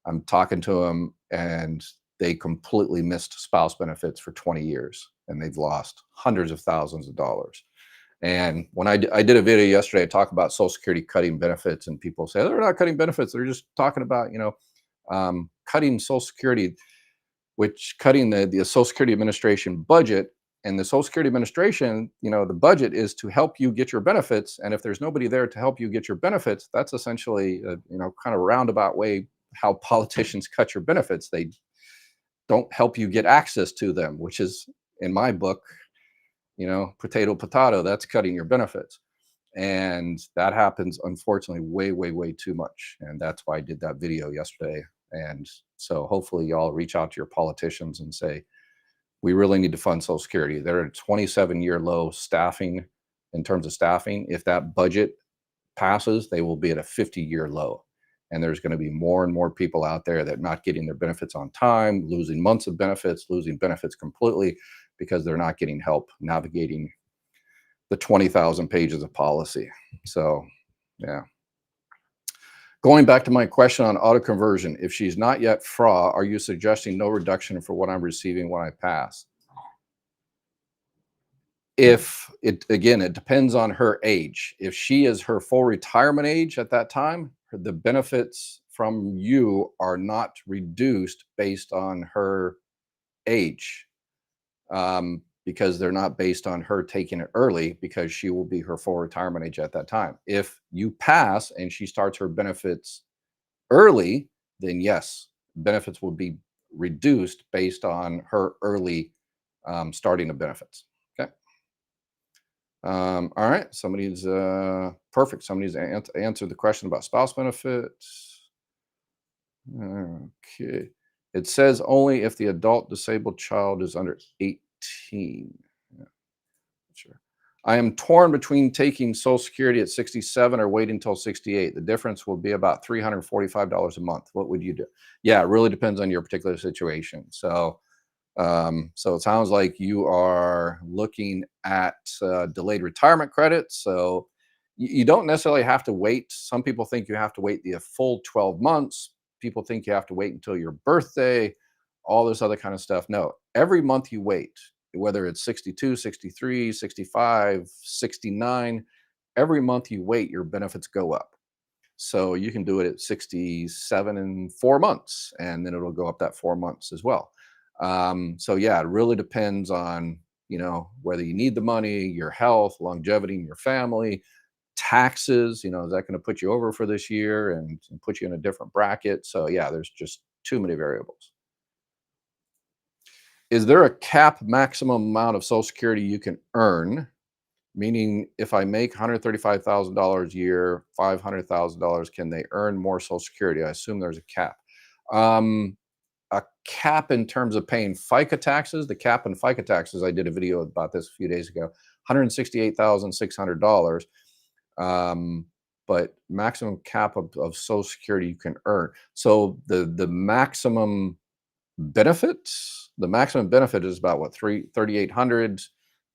I'm talking to them, and they completely missed spouse benefits for 20 years, and they've lost hundreds of thousands of dollars. And when I did a video yesterday, I talked about Social Security cutting benefits, and people say they're not cutting benefits; they're just talking about cutting Social Security, which cutting the Social Security Administration budget. And the Social Security Administration, the budget is to help you get your benefits. And if there's nobody there to help you get your benefits, that's essentially a kind of roundabout way how politicians cut your benefits. They don't help you get access to them, which is, in my book, potato, that's cutting your benefits. And that happens, unfortunately, way, way, way too much. And that's why I did that video yesterday. And so hopefully y'all reach out to your politicians and say, we really need to fund Social Security. They're at a 27-year low staffing in terms of staffing. If that budget passes, they will be at a 50-year low. And there's going to be more and more people out there that are not getting their benefits on time, losing months of benefits, losing benefits completely because they're not getting help navigating the 20,000 pages of policy. So, yeah. Going back to my question on auto conversion, if she's not yet FRA, are you suggesting no reduction for what I'm receiving when I pass? If it again, it depends on her age. If she is her full retirement age at that time, the benefits from you are not reduced based on her age, because they're not based on her taking it early because she will be her full retirement age at that time. If you pass and she starts her benefits early, then yes, benefits will be reduced based on her early starting of benefits. Okay. All right. Somebody's perfect. Somebody's answered the question about spouse benefits. Okay. It says only if the adult disabled child is under 18. Yeah, sure. I am torn between taking Social Security at 67 or waiting until 68. The difference will be about $345 a month. What would you do? Yeah, it really depends on your particular situation. So it sounds like you are looking at delayed retirement credits. So you don't necessarily have to wait. Some people think you have to wait the full 12 months. People think you have to wait until your birthday, all this other kind of stuff. No, every month you wait, whether it's 62, 63, 65, 69, every month you wait, your benefits go up. So you can do it at 67 and 4 months, and then it'll go up that 4 months as well. So yeah, it really depends on, whether you need the money, your health, longevity in your family, taxes, is that going to put you over for this year and put you in a different bracket? So yeah, there's just too many variables. Is there a cap maximum amount of Social Security you can earn? Meaning, if I make $135,000 a year, $500,000, can they earn more Social Security? I assume there's a cap. Um, a cap in terms of paying FICA taxes. The cap in FICA taxes, I did a video about this a few days ago, $168,600. But maximum cap of Social Security you can earn. So the maximum the maximum benefit is about what, 3,800.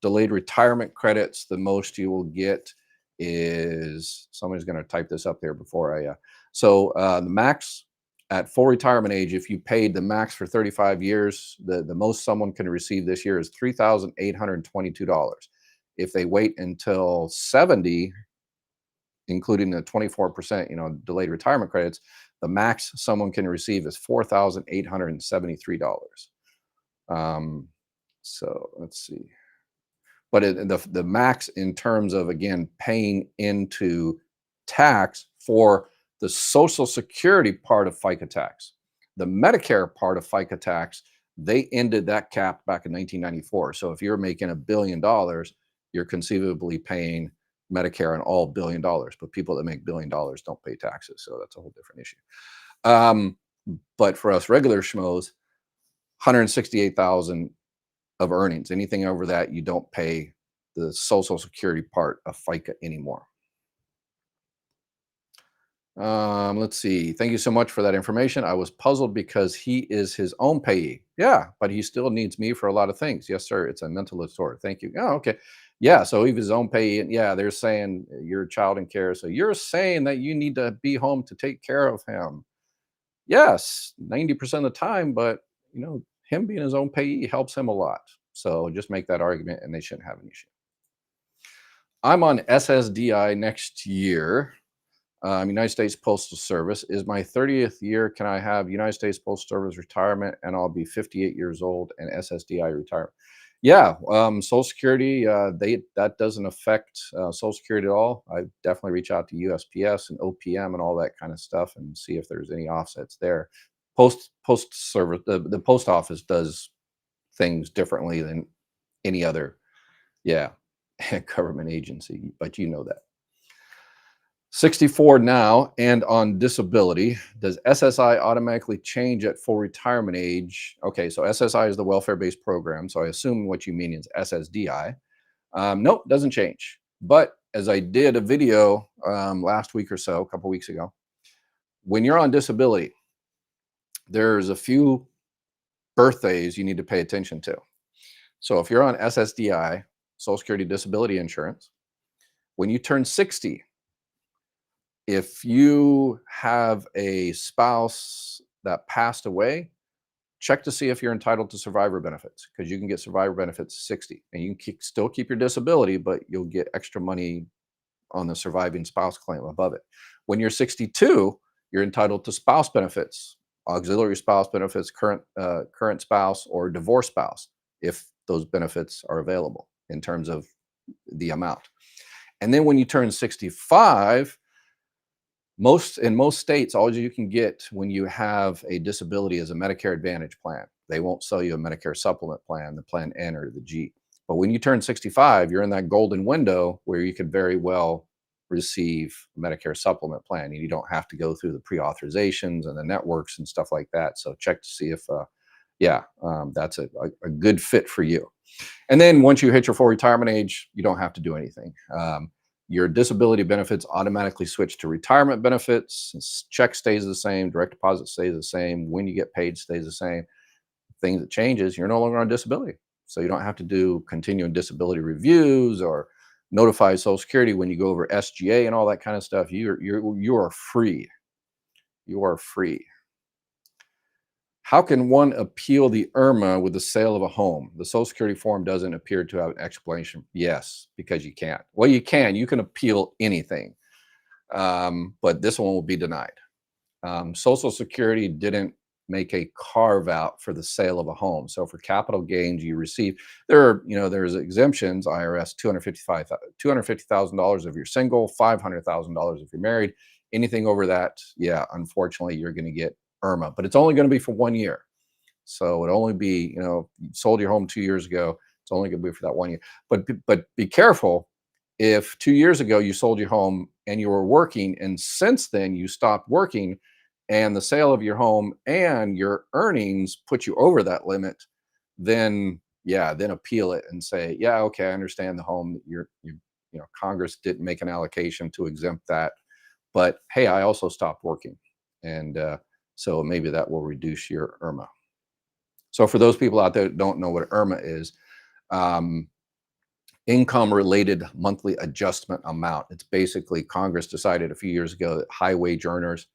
Delayed retirement credits, the most you will get is, somebody's going to type this up there before I the max at full retirement age, if you paid the max for 35 years, the most someone can receive this year is $3,822. If they wait until 70, including the 24%, delayed retirement credits, the max someone can receive is $4,873. So let's see. But the max in terms of, again, paying into tax for the Social Security part of FICA tax. The Medicare part of FICA tax, they ended that cap back in 1994. So if you're making $1 billion, you're conceivably paying Medicare on all $1 billion. But people that make $1 billion don't pay taxes. So that's a whole different issue. But for us regular schmoes, 168,000 of earnings. Anything over that, you don't pay the Social Security part of FICA anymore. Let's see. Thank you so much for that information. I was puzzled because he is his own payee. Yeah, but he still needs me for a lot of things. Yes, sir. It's a mental disorder. Thank you. Oh, okay. Yeah, so he's his own payee. And yeah, they're saying you're a child in care. So you're saying that you need to be home to take care of him. Yes, 90% of the time, but him being his own payee helps him a lot. So just make that argument and they shouldn't have an issue. I'm on SSDI next year. United States Postal Service. Is my 30th year, can I have United States Postal Service retirement and I'll be 58 years old and SSDI retirement? Yeah, Social Security, that doesn't affect Social Security at all. I definitely reach out to USPS and OPM and all that kind of stuff and see if there's any offsets there. Post service, the post office does things differently than any other, yeah, government agency, but you know that. 64 now and on disability. Does SSI automatically change at full retirement age? Okay, so SSI is the welfare-based program, so I assume what you mean is SSDI. Nope, doesn't change. But as I did a video last week or so, a couple weeks ago, when you're on disability, there's a few birthdays you need to pay attention to. So if you're on SSDI, Social Security Disability Insurance, when you turn 60, if you have a spouse that passed away, check to see if you're entitled to survivor benefits, because you can get survivor benefits 60, and you can still keep your disability, but you'll get extra money on the surviving spouse claim above it. When you're 62, you're entitled to spouse benefits, auxiliary spouse benefits, current spouse, or divorced spouse, if those benefits are available in terms of the amount. And then when you turn 65, in most states, all you can get when you have a disability is a Medicare Advantage plan. They won't sell you a Medicare supplement plan, the Plan N or the G. But when you turn 65, you're in that golden window where you could very well receive a Medicare supplement plan, and you don't have to go through the pre-authorizations and the networks and stuff like that. So check to see if, that's a good fit for you. And then once you hit your full retirement age, you don't have to do anything. Your disability benefits automatically switch to retirement benefits. Check stays the same, direct deposit stays the same, when you get paid stays the same. Thing that changes, you're no longer on disability. So you don't have to do continuing disability reviews or notify Social Security when you go over SGA and all that kind of stuff. You are free. You are free. How can one appeal the IRMA with the sale of a home? The Social Security form doesn't appear to have an explanation. Yes, because you can't. Well, you can appeal anything, but this one will be denied. Social Security didn't make a carve out for the sale of a home. So for capital gains you receive, there's exemptions. IRS $250,000 if you're single, $500,000 if you're married. Anything over that, yeah, unfortunately, you're going to get IRMA, but it's only going to be for 1 year. So it'll only be, you sold your home 2 years ago. It's only going to be for that 1 year. But be careful. If 2 years ago you sold your home and you were working, and since then you stopped working, and the sale of your home and your earnings put you over that limit, then appeal it and say, yeah, okay, I understand the home. Congress didn't make an allocation to exempt that, but hey, I also stopped working, and so maybe that will reduce your IRMA. So for those people out there that don't know what IRMA is, income related monthly adjustment amount. It's basically, Congress decided a few years ago that high wage earners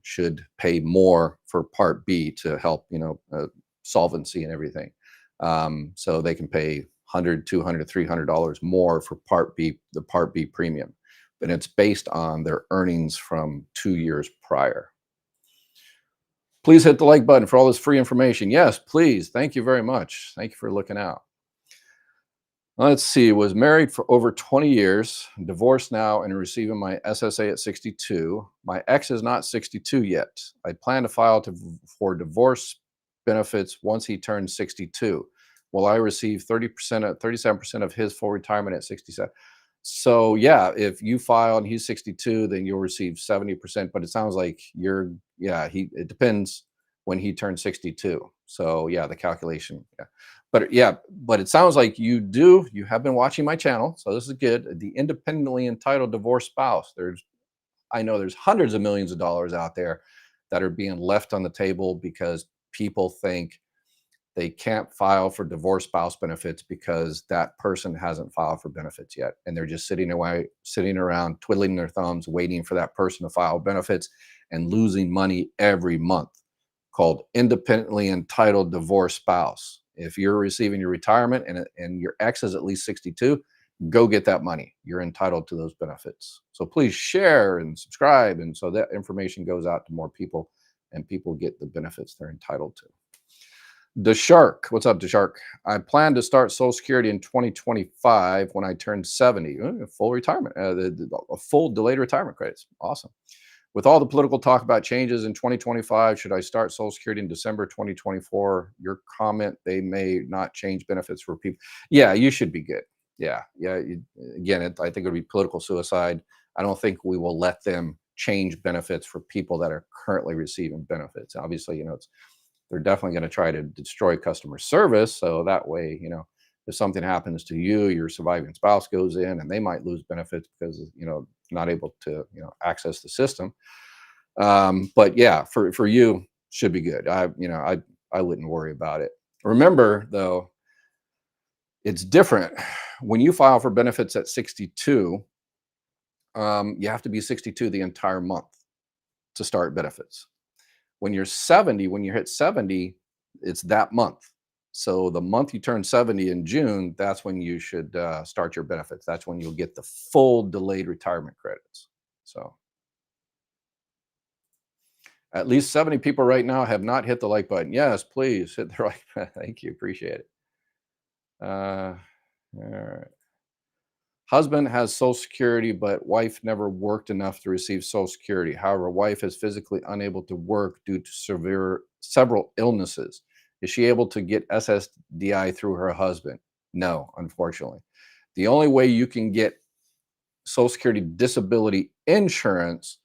should pay more for Part B to help, solvency and everything. So they can pay $100, $200, $300 more for Part B, the Part B premium, but it's based on their earnings from 2 years prior. Please hit the like button for all this free information. Yes, please. Thank you very much. Thank you for looking out. Let's see, was married for over 20 years, divorced now, and receiving my SSA at 62. My ex is not 62 yet. I plan to file for divorce benefits once he turns 62. Will I receive 37% of his full retirement at 67? So yeah, if you file and he's 62, then you'll receive 70%, but it sounds like it depends when he turns 62. So yeah, the calculation, yeah. But it sounds like you have been watching my channel, so this is good. The independently entitled divorced spouse. I know there's hundreds of millions of dollars out there that are being left on the table because people think they can't file for divorced spouse benefits because that person hasn't filed for benefits yet, and they're just sitting around twiddling their thumbs, waiting for that person to file benefits and losing money every month. Called independently entitled divorced spouse. If you're receiving your retirement and your ex is at least 62, go get that money. You're entitled to those benefits. So please share and subscribe, and so that information goes out to more people and people get the benefits they're entitled to. DeShark, what's up, DeShark? I plan to start Social Security in 2025 when I turn 70. Full retirement, a full delayed retirement credits. Awesome. With all the political talk about changes in 2025, should I start Social Security in December 2024? Your comment, they may not change benefits for people. Yeah, you should be good. Yeah. Again, I think it would be political suicide. I don't think we will let them change benefits for people that are currently receiving benefits. Obviously, they're definitely going to try to destroy customer service. So that way, if something happens to you, your surviving spouse goes in and they might lose benefits because, not able to, access the system. But yeah, for you, should be good. I wouldn't worry about it. Remember though, it's different when you file for benefits at 62. You have to be 62 the entire month to start benefits. When you're 70, when you hit 70, It's that month. So the month you turn 70 in June, that's when you should start your benefits. That's when you'll get the full delayed retirement credits. So at least 70 people right now have not hit the like button. Yes, please hit the like button. Thank you. Appreciate it. All right. Husband has Social Security, but wife never worked enough to receive Social Security. However, wife is physically unable to work due to severe several illnesses. Is she able to get SSDI through her husband? No, unfortunately. The only way you can get Social Security disability insurance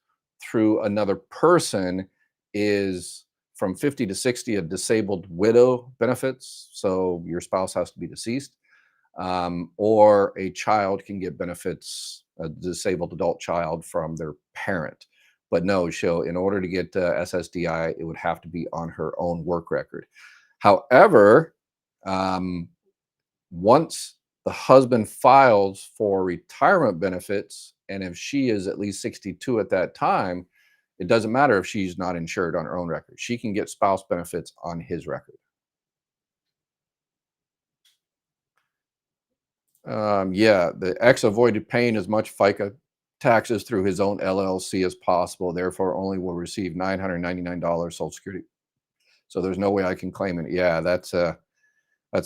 through another person is from 50 to 60, a disabled widow benefits. So your spouse has to be deceased, or a child can get benefits, a disabled adult child from their parent. But no, she'll, in order to get SSDI, it would have to be on her own work record. However, um, once the husband files for retirement benefits, and if she is at least 62 at that time, it doesn't matter if she's not insured on her own record. She can get spouse benefits on his record. Yeah, the ex avoided paying as much FICA taxes through his own LLC as possible, therefore only will receive $999 Social Security. So there's no way I can claim it. Yeah, that's a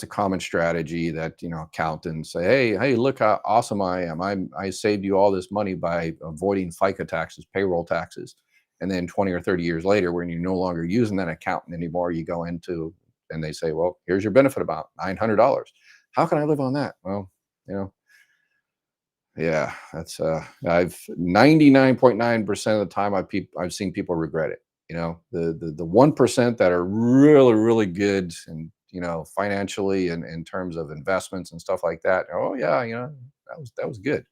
common strategy that accountants say, hey, look how awesome I am. I saved you all this money by avoiding FICA taxes, payroll taxes. And then 20 or 30 years later, when you're no longer using that accountant anymore, you go into and they say, well, here's your benefit amount, $900. How can I live on that? Well, you know, yeah, that's I've 99.9% of the time I've seen people regret it. The 1% that are really, really good and financially and in terms of investments and stuff like that. Oh yeah, that was good.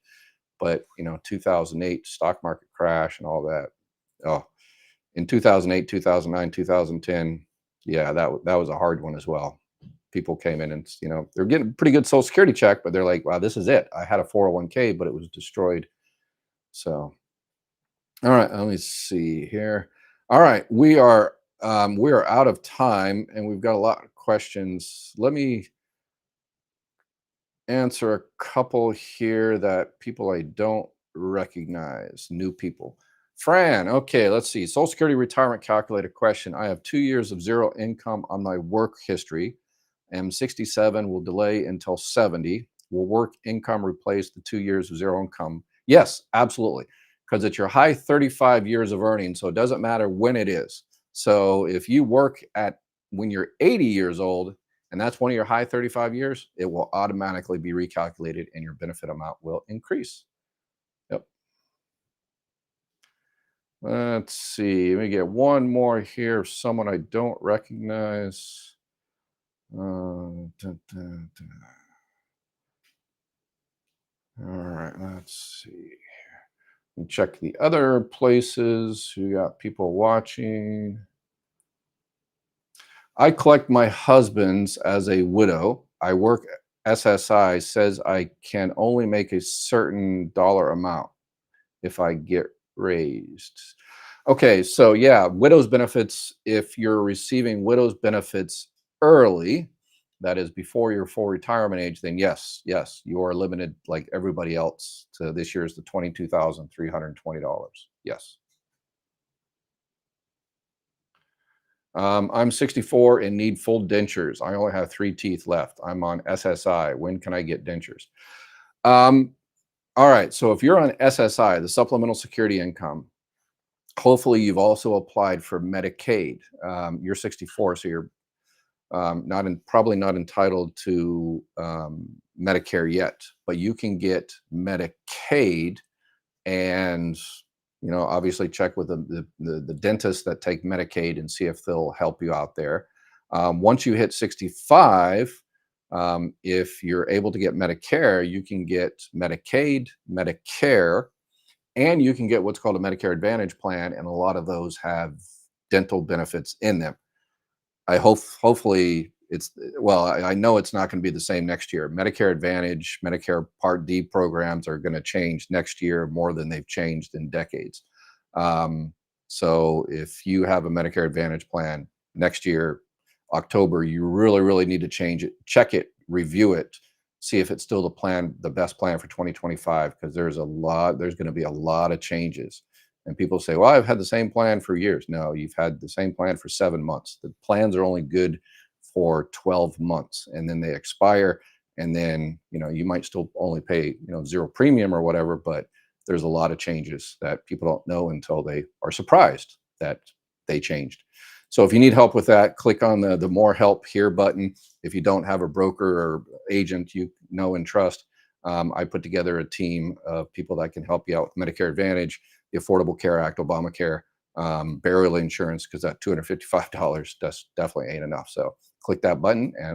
But 2008 stock market crash and all that. Oh, in 2008, 2009, 2010, yeah, that was a hard one as well. People came in and they're getting a pretty good Social Security check, but they're like, wow, this is it. I had a 401k, but it was destroyed. So, all right, let me see here. All right, we are out of time, and we've got a lot of questions. Let me answer a couple here that people I don't recognize, new people. Fran, okay, let's see. Social Security retirement calculator question. I have 2 years of zero income on my work history. Am 67, will delay until 70. Will work income replace the 2 years of zero income? Yes, absolutely. Because it's your high 35 years of earnings. So it doesn't matter when it is. So if you work at when you're 80 years old, and that's one of your high 35 years, it will automatically be recalculated and your benefit amount will increase. Yep. Let's see. Let me get one more here of someone I don't recognize. Dun, dun, dun. All right, let's see. And check the other places. We got people watching. I collect my husband's as a widow. I work SSI says I can only make a certain dollar amount if I get raised. Okay, so yeah, widow's benefits, if you're receiving widow's benefits early, that is before your full retirement age, then yes, you are limited like everybody else to this year's the $22,320. Yes. I'm 64 and need full dentures. I only have 3 teeth left. I'm on SSI. When can I get dentures? Um, all right. So if you're on SSI, the supplemental security income, hopefully you've also applied for Medicaid. You're 64, so you're probably not entitled to Medicare yet, but you can get Medicaid and obviously check with the dentists that take Medicaid and see if they'll help you out there. Once you hit 65, if you're able to get Medicare, you can get Medicaid, Medicare, and you can get what's called a Medicare Advantage plan, and a lot of those have dental benefits in them. Hopefully it's well, I know it's not going to be the same next year. Medicare Advantage, Medicare Part D programs are going to change next year more than they've changed in decades. So if you have a Medicare Advantage plan next year, October, you really need to change it, check it, review it, see if it's still the best plan for 2025, because there's going to be a lot of changes. And people say, well, I've had the same plan for years. No, you've had the same plan for 7 months. The plans are only good for 12 months, and then they expire. And then, you might still only pay, zero premium or whatever, but there's a lot of changes that people don't know until they are surprised that they changed. So if you need help with that, click on the more help here button. If you don't have a broker or agent you know and trust, I put together a team of people that can help you out with Medicare Advantage, the Affordable Care Act, Obamacare, burial insurance, because that $255 definitely ain't enough. So click that button and